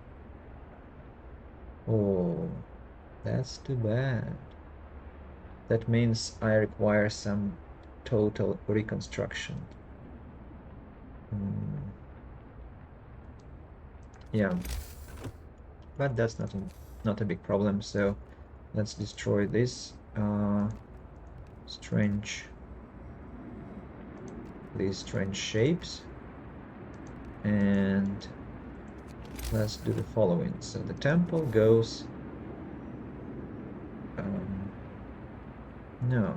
Oh, that's too bad. That means I require some total reconstruction. Yeah, but that's not a big problem. So let's destroy this these strange shapes, and let's do the following. So the temple goes. No.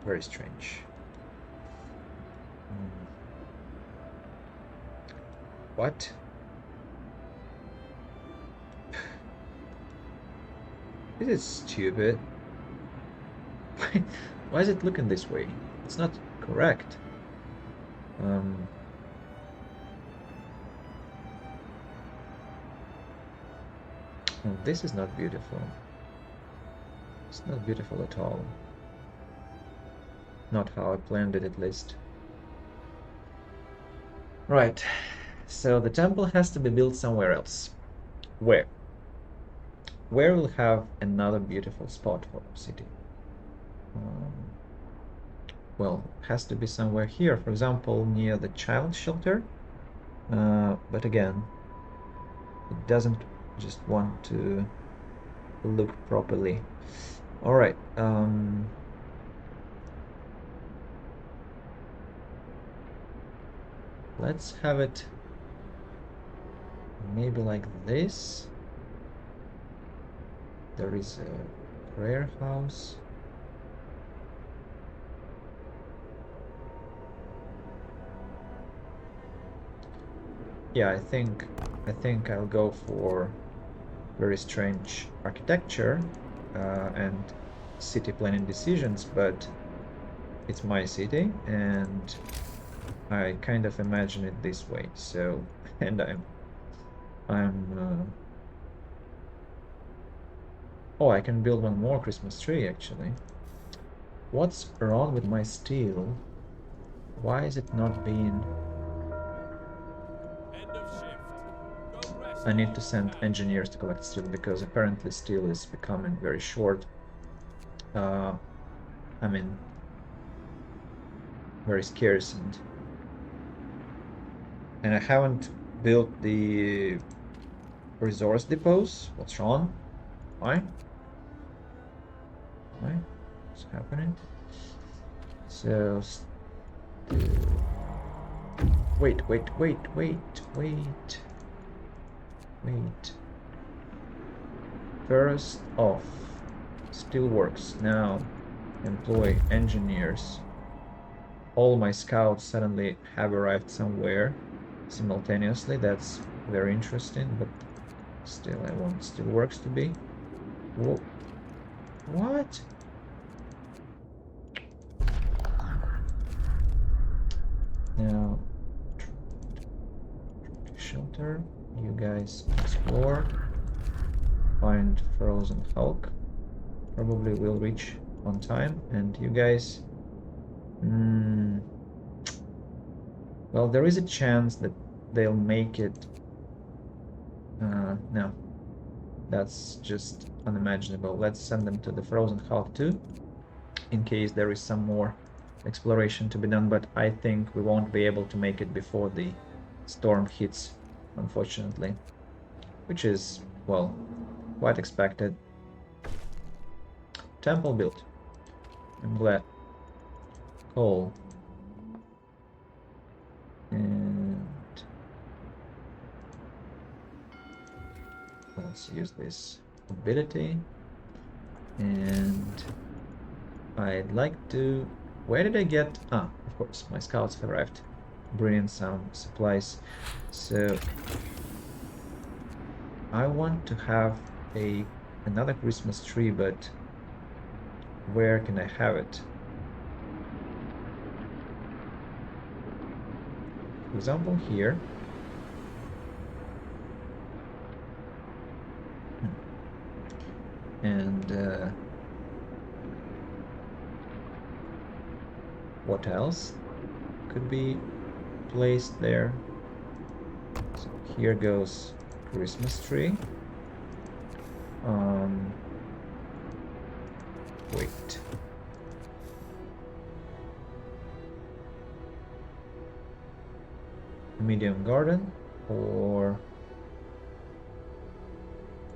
Very strange. What? This is stupid. Why is it looking this way? It's not correct. Oh, this is not beautiful. It's not beautiful at all. Not how I planned it, at least. Right. So the temple has to be built somewhere else. Where? Where we'll have another beautiful spot for our city? Well, it has to be somewhere here, for example, near the child shelter. But again, it doesn't just want to look properly. All right. Let's have it maybe like this. There is a prayer house. Yeah, I think I'll go for very strange architecture and city planning decisions, but it's my city and I kind of imagine it this way. So, and oh, I can build one more Christmas tree actually. What's wrong with my steel? Why is it not being... End of shift. Go rest I need while to you send can. engineers to collect steel because apparently steel is becoming very short. I mean, very scarce, and I haven't built the resource depots. What's wrong? Why? What's happening? So, wait. First off, steelworks. Now, employ engineers. All my scouts suddenly have arrived somewhere simultaneously. That's very interesting, but still, I want steelworks to be. Whoa. What? Now, shelter. You guys explore. Find frozen Hulk. Probably will reach on time, and you guys... well, there is a chance that they'll make it... no, that's just unimaginable. Let's send them to the Frozen Half too, in case there is some more exploration to be done, but I think we won't be able to make it before the storm hits, unfortunately, which is, well, quite expected. Temple built. I'm glad. Coal. And let's use this ability. And I'd like to... Where did I get... Ah, of course, my scouts have arrived, bringing some supplies. So I want to have another Christmas tree, but where can I have it? For example, here. And what else could be placed there? So here goes Christmas tree. Wait. Medium garden or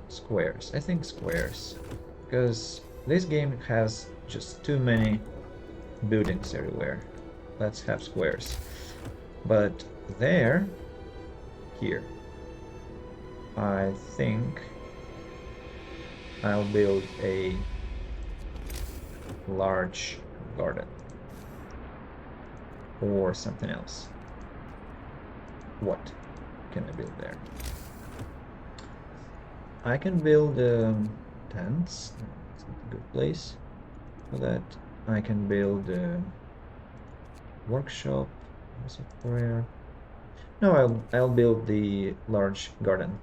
squares? I think squares, because this game has just too many buildings everywhere. Let's have squares. But here, I think I'll build a large garden or something else. What can I build there? I can build tents. That's not a good place for that. I can build a workshop. House of prayer. No, I'll build the large garden.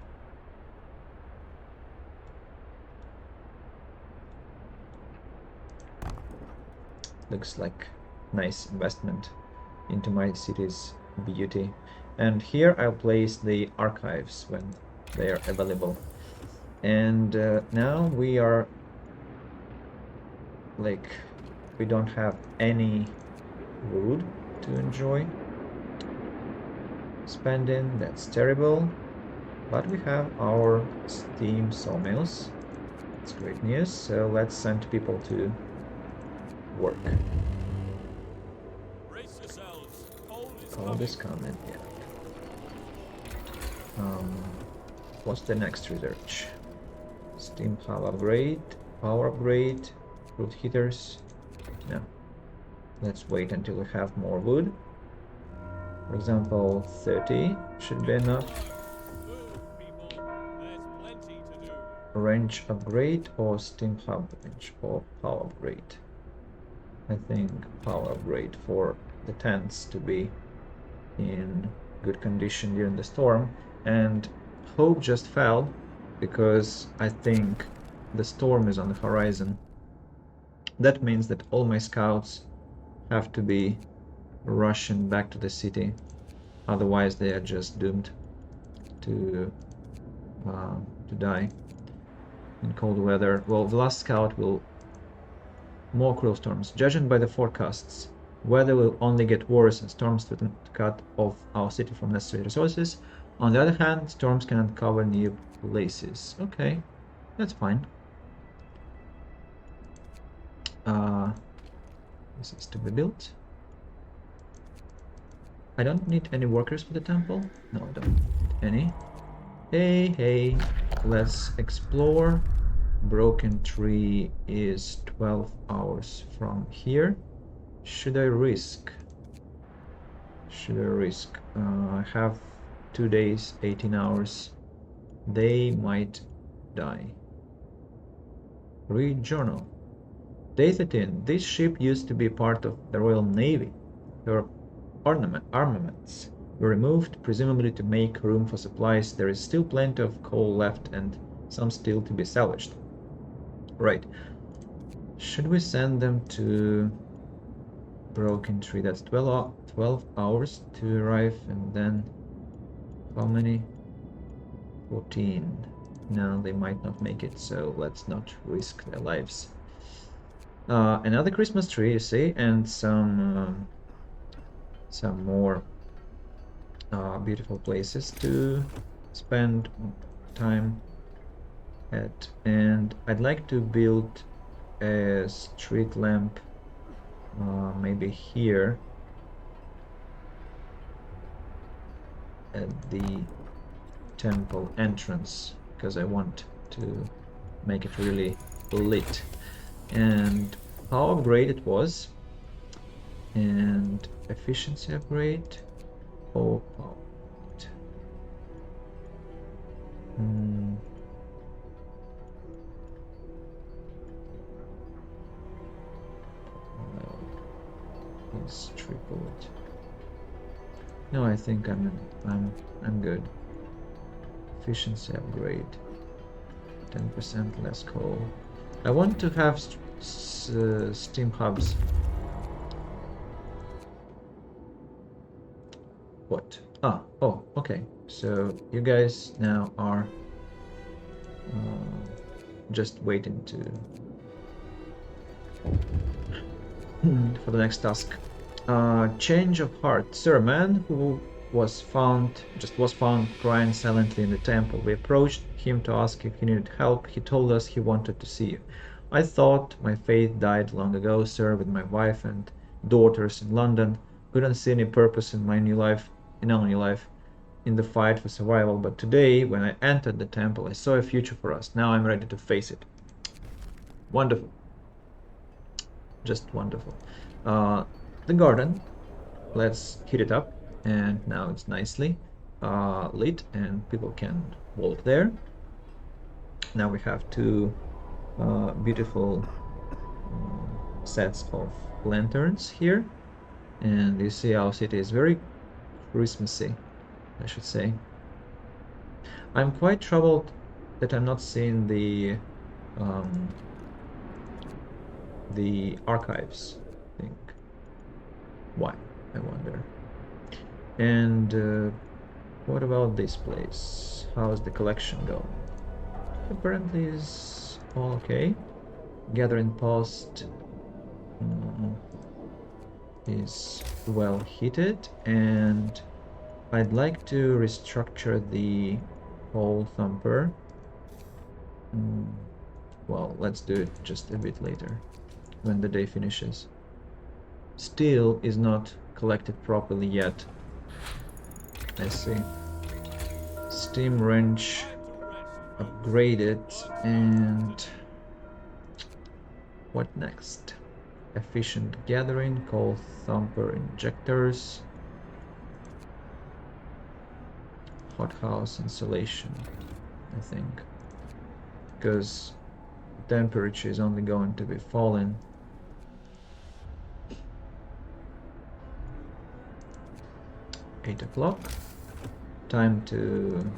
Looks like nice investment into my city's beauty. And here I'll place the archives when they are available. And now we are like, we don't have any wood to enjoy spending. That's terrible. But we have our steam sawmills. It's great news. So let's send people to work. Brace yourselves. Cold is coming, yeah. What's the next research? Steam power upgrade, fruit heaters. No. Let's wait until we have more wood. For example, 30 should be enough. Move, people. There's plenty to do. Range upgrade or steam hub range or power upgrade. I think power upgrade for the tents to be in good condition during the storm. And hope just fell because I think the storm is on the horizon. That means that all my scouts have to be rushing back to the city, otherwise they are just doomed to die in cold weather. Well, the last scout will... More cruel storms. Judging by the forecasts, weather will only get worse and storms threaten to cut off our city from necessary resources. On the other hand, storms can uncover new places. Okay, that's fine. This is to be built. I don't need any workers for the temple. No, I don't need any. Hey, let's explore. Broken tree is 12 hours from here. Should I risk? I have 2 days, 18 hours. They might die. Read journal. Day 13. This ship used to be part of the Royal Navy. Her armaments were removed, presumably to make room for supplies. There is still plenty of coal left and some steel to be salvaged. Right. Should we send them to Broken Tree? That's 12 hours to arrive, and then how many? 14. No, they might not make it, so let's not risk their lives. Another Christmas tree, you see, and some more beautiful places to spend time at. And I'd like to build a street lamp, maybe here at the temple entrance, because I want to make it really lit. And power upgrade it was, and efficiency upgrade. Oh, power. Let's triple it. No, I think I'm good. Efficiency upgrade. 10% less coal. I want to have steam hubs. What? Oh, okay. So you guys now are just waiting to for the next task. Change of heart. Sir, a man who was found crying silently in the temple. We approached him to ask if he needed help. He told us he wanted to see you. I thought my faith died long ago, sir, with my wife and daughters in London. Couldn't see any purpose in our new life, in the fight for survival. But today, when I entered the temple, I saw a future for us. Now I'm ready to face it. Wonderful. Just wonderful. The garden, let's heat it up, and now it's nicely lit and people can walk there. Now we have two beautiful sets of lanterns here, and you see our city is very Christmassy, I should say. I'm quite troubled that I'm not seeing the archives, I think. Why, I wonder. And what about this place? How's the collection going? Apparently is all okay. Gathering post is well heated, and I'd like to restructure the whole thumper. Well, let's do it just a bit later, when the day finishes. Steel is not collected properly yet. I see. Steam wrench upgraded, and what next? Efficient gathering, coal thumper injectors, hothouse insulation, I think, because temperature is only going to be falling. Eight o'clock. Time to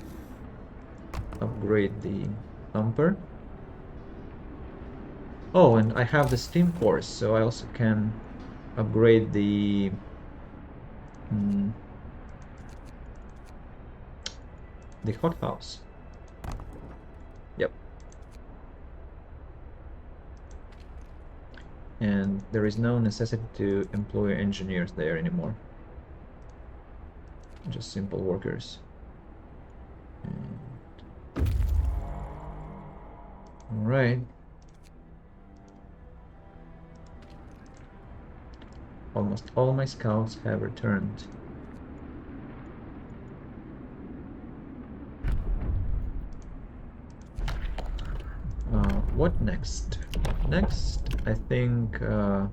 upgrade the thumper. Oh, and I have the steam cores, so I also can upgrade the hothouse. Yep. And there is no necessity to employ engineers there anymore. Just simple workers. All right. Almost all my scouts have returned. What next? Next, I think... No,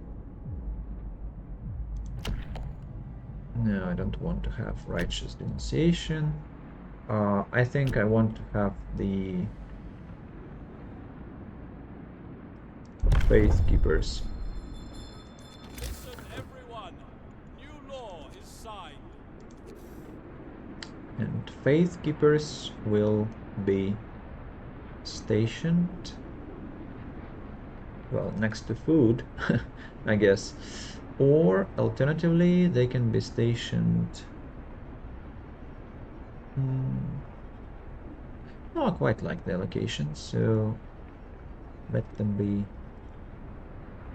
I don't want to have righteous denunciation. I think I want to have the faith keepers. Listen, everyone. New law is signed. And faith keepers will be stationed well, next to food, I guess. Or alternatively, they can be stationed. Oh, I quite like their location, so let them be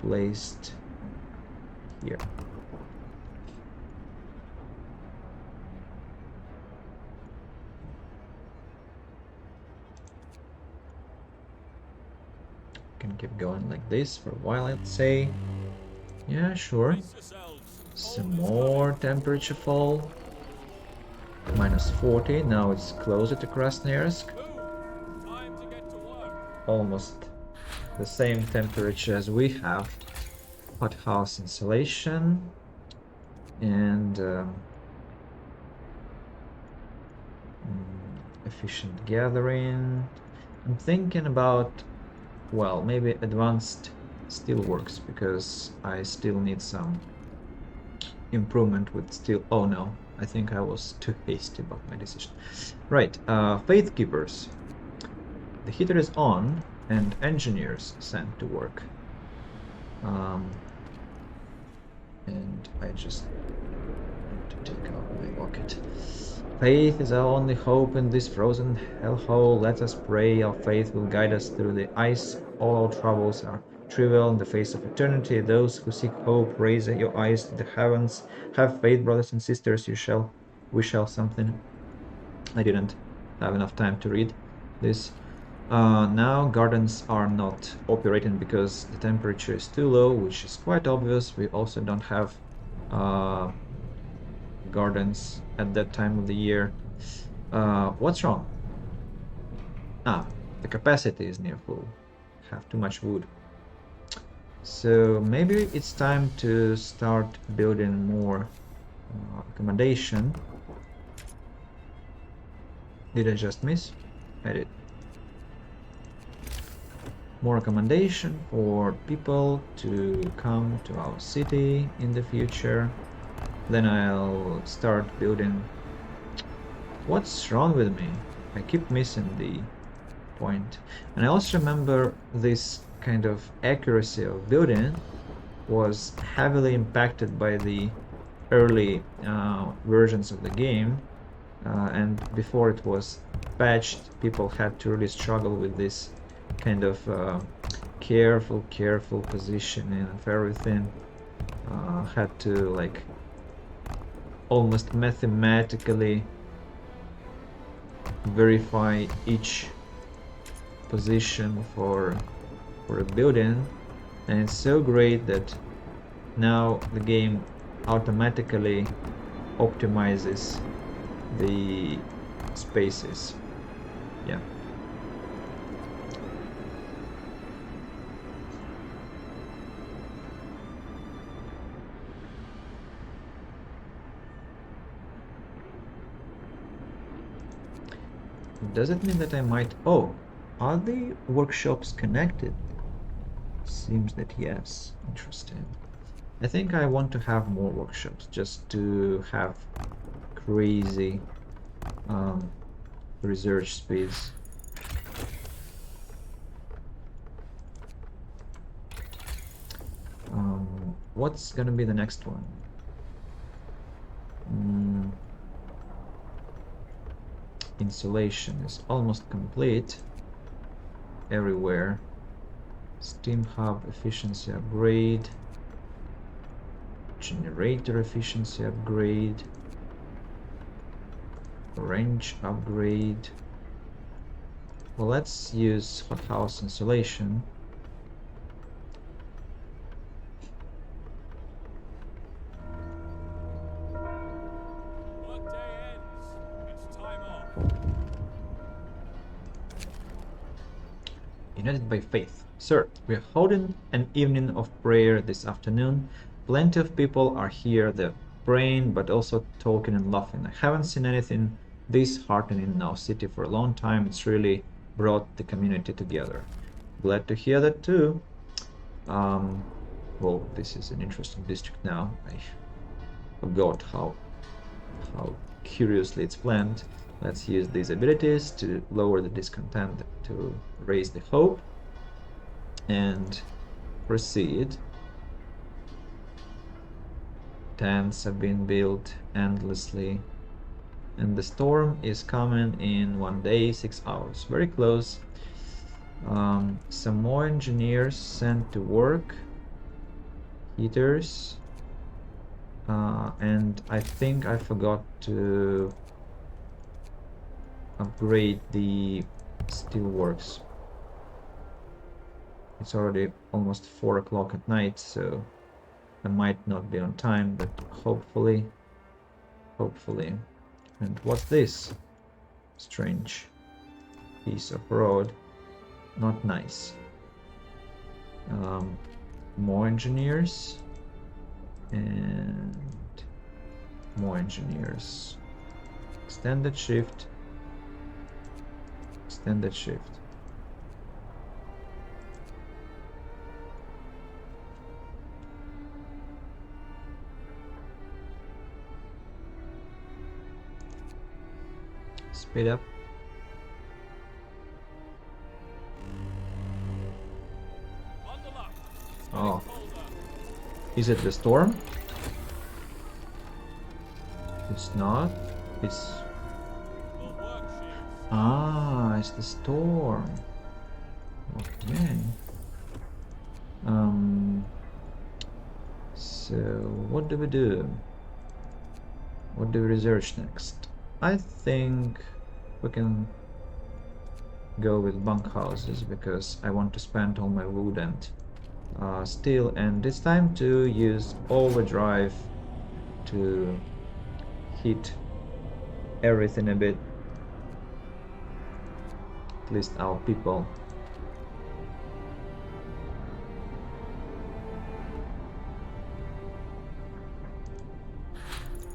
placed here. Can keep going like this for a while, I'd say. Yeah, sure. Brace yourselves. Some Cold is more coming. temperature fall. -40. Now it's closer to Krasnoyarsk. Move. Time to get to work. Almost the same temperature as we have. Hothouse insulation and efficient gathering. I'm thinking about, well, maybe advanced steelworks because I still need some improvement with steel. Oh no, I think I was too hasty about my decision. Right, Faith Keepers. The heater is on and engineers sent to work. And I just need to take out my bucket. Faith is our only hope in this frozen hellhole. Let us pray our faith will guide us through the ice. All our troubles are trivial in the face of eternity. Those who seek hope, raise your eyes to the heavens. Have faith, brothers and sisters. We shall something. I didn't have enough time to read this. Now gardens are not operating because the temperature is too low, which is quite obvious. We also don't have gardens at that time of the year. What's wrong? The capacity is near full. Have too much wood. So maybe it's time to start building more accommodation. Did I just miss? I did. More accommodation for people to come to our city in the future. Then I'll start building. What's wrong with me? I keep missing the point. And I also remember this kind of accuracy of building was heavily impacted by the early versions of the game. And before it was patched, people had to really struggle with this kind of careful positioning of everything. Had to like almost mathematically verify each position for a building, and it's so great that now the game automatically optimizes the spaces. Yeah. Does it mean that I might... Oh, are the workshops connected? Seems that yes. Interesting. I think I want to have more workshops just to have crazy research speeds. What's gonna be the next one? Insulation is almost complete everywhere. Steam hub efficiency upgrade, generator efficiency upgrade, range upgrade. Well, let's use hothouse insulation. Workday ends. It's time off. United by faith. Sir, we are holding an evening of prayer this afternoon. Plenty of people are here. They're praying, but also talking and laughing. I haven't seen anything this heartening in our city for a long time. It's really brought the community together. Glad to hear that too. Well, this is an interesting district now. I forgot how curiously it's planned. Let's use these abilities to lower the discontent, to raise the hope, and proceed. Tents have been built endlessly. And the storm is coming in 1 day, 6 hours. Very close. Some more engineers sent to work. Heaters. And I think I forgot to upgrade the steelworks. It's already almost 4 o'clock at night, so I might not be on time, but hopefully. And what's this? Strange piece of road. Not nice. More engineers. And more engineers. Extended shift. Extended shift. Speed up. Bundle up. It's Oh. getting colder. Is it the storm? It's not. It's... The work shift. Ah, it's the storm. Okay. So what do we do? What do we research next? I think we can go with bunkhouses because I want to spend all my wood and steel, and it's time to use overdrive to hit everything a bit, at least our people.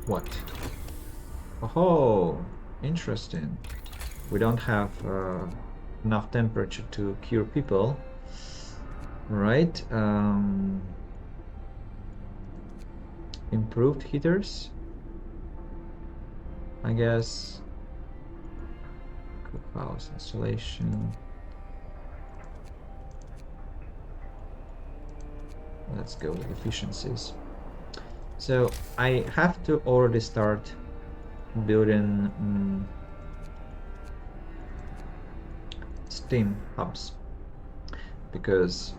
What? Oh, interesting. We don't have enough temperature to cure people, right? Improved heaters, I guess. Cookhouse installation. Let's go with efficiencies. So I have to already start building steam hubs because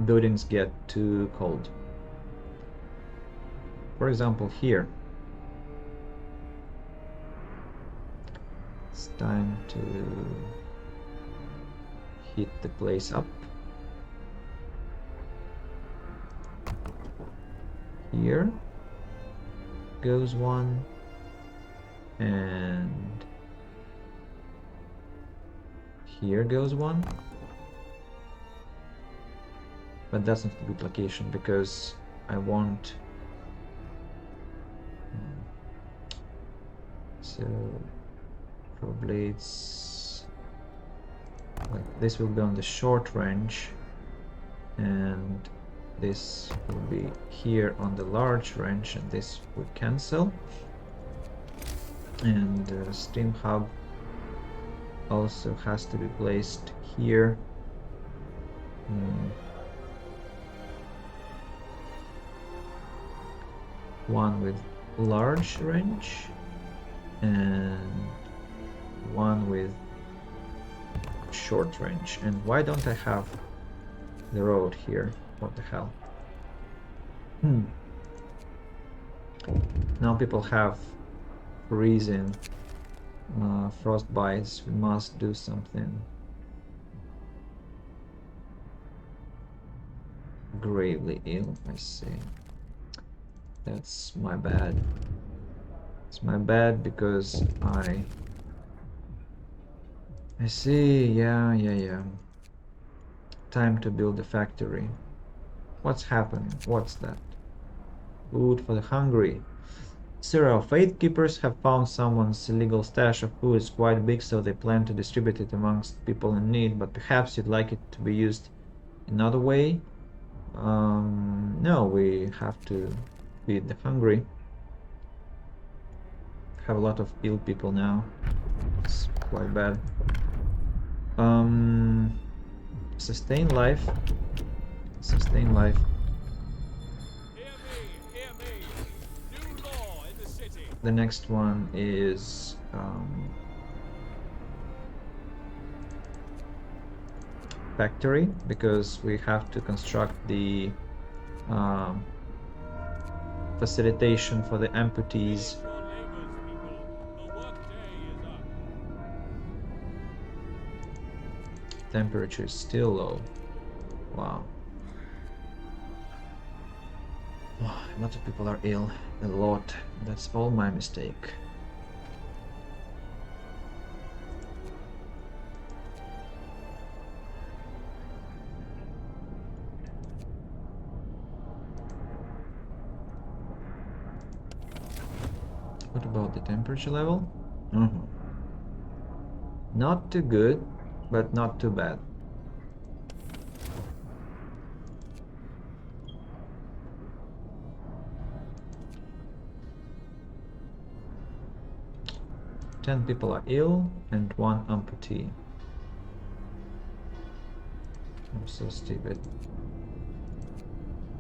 buildings get too cold. For example, here it's time to heat the place up. Here goes one, and here goes one, but that's not the duplication because I want so probably it's like this will be on the short range and this will be here on the large range, and this will cancel. And the steam hub also has to be placed here. One with large range and one with short range. And why don't I have the road here? What the hell? Now people have freezing, frostbites. We must do something. Gravely ill, I see. That's my bad. It's my bad because I see, yeah. Time to build a factory. What's happening? What's that? Food for the hungry. Sir, our faith keepers have found someone's illegal stash of food is quite big, so they plan to distribute it amongst people in need, but perhaps you'd like it to be used another way? No, we have to feed the hungry. Have a lot of ill people now. It's quite bad. Sustain life. sustain life. Hear me, hear me. New law in the city. The next one is factory, because we have to construct the facilitation for the amputees. Finish your labors, people. The workday is up. Temperature is still low. Wow. A lot of people are ill. A lot. That's all my mistake. What about the temperature level? Not too good, but not too bad. Ten people are ill and 1 amputee. I'm so stupid.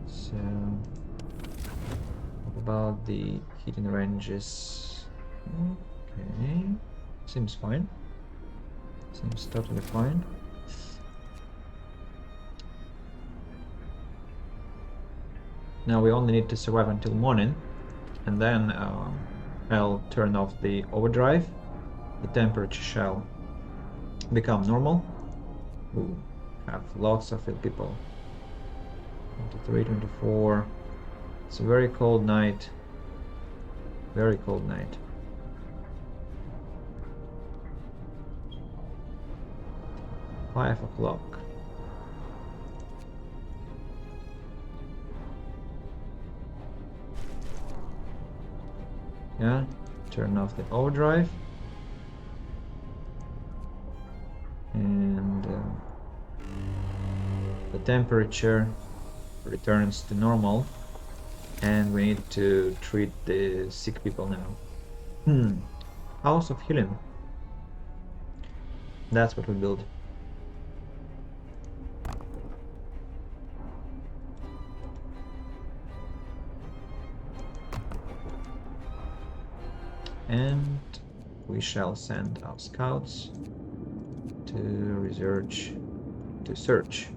So, what about the heating ranges? Okay, seems fine. Seems totally fine. Now we only need to survive until morning, and then I'll turn off the overdrive. The temperature shall become normal. We have lots of ill people. 23, 24. It's a very cold night. Very cold night. Five o'clock. Yeah, turn off the overdrive. And the temperature returns to normal, and we need to treat the sick people now. House of Healing. That's what we build. And we shall send our scouts to search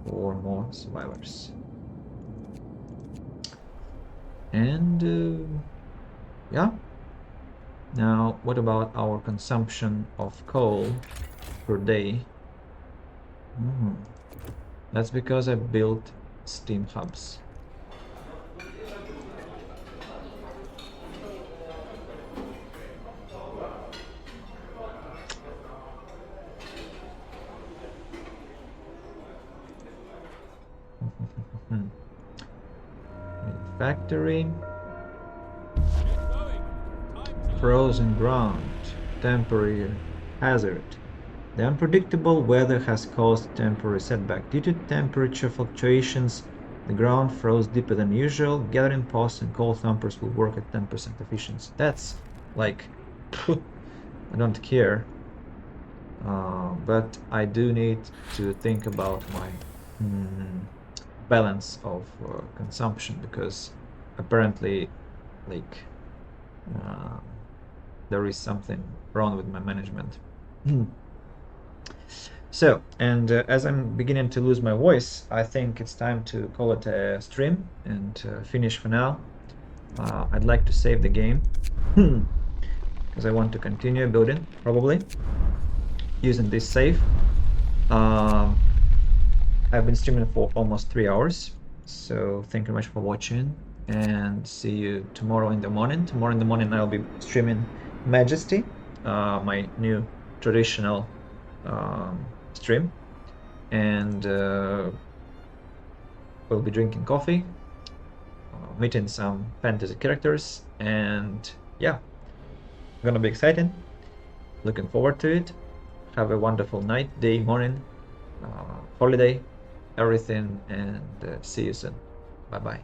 for more survivors. And yeah. Now, what about our consumption of coal per day? That's because I built steam hubs. Factory. Frozen ground. Temporary hazard. The unpredictable weather has caused temporary setback. Due to temperature fluctuations, the ground froze deeper than usual. Gathering posts and coal thumpers will work at 10% efficiency. That's like, I don't care. But I do need to think about my balance of consumption, because apparently, like, there is something wrong with my management. So, and as I'm beginning to lose my voice, I think it's time to call it a stream and finish for now. I'd like to save the game because I want to continue building, probably using this save. I've been streaming for almost 3 hours, so thank you very much for watching, and see you tomorrow in the morning. Tomorrow in the morning I'll be streaming Majesty, my new traditional stream, and we'll be drinking coffee, meeting some fantasy characters, and yeah, gonna be exciting. Looking forward to it. Have a wonderful night, day, morning, holiday, everything, and see you soon. Bye bye.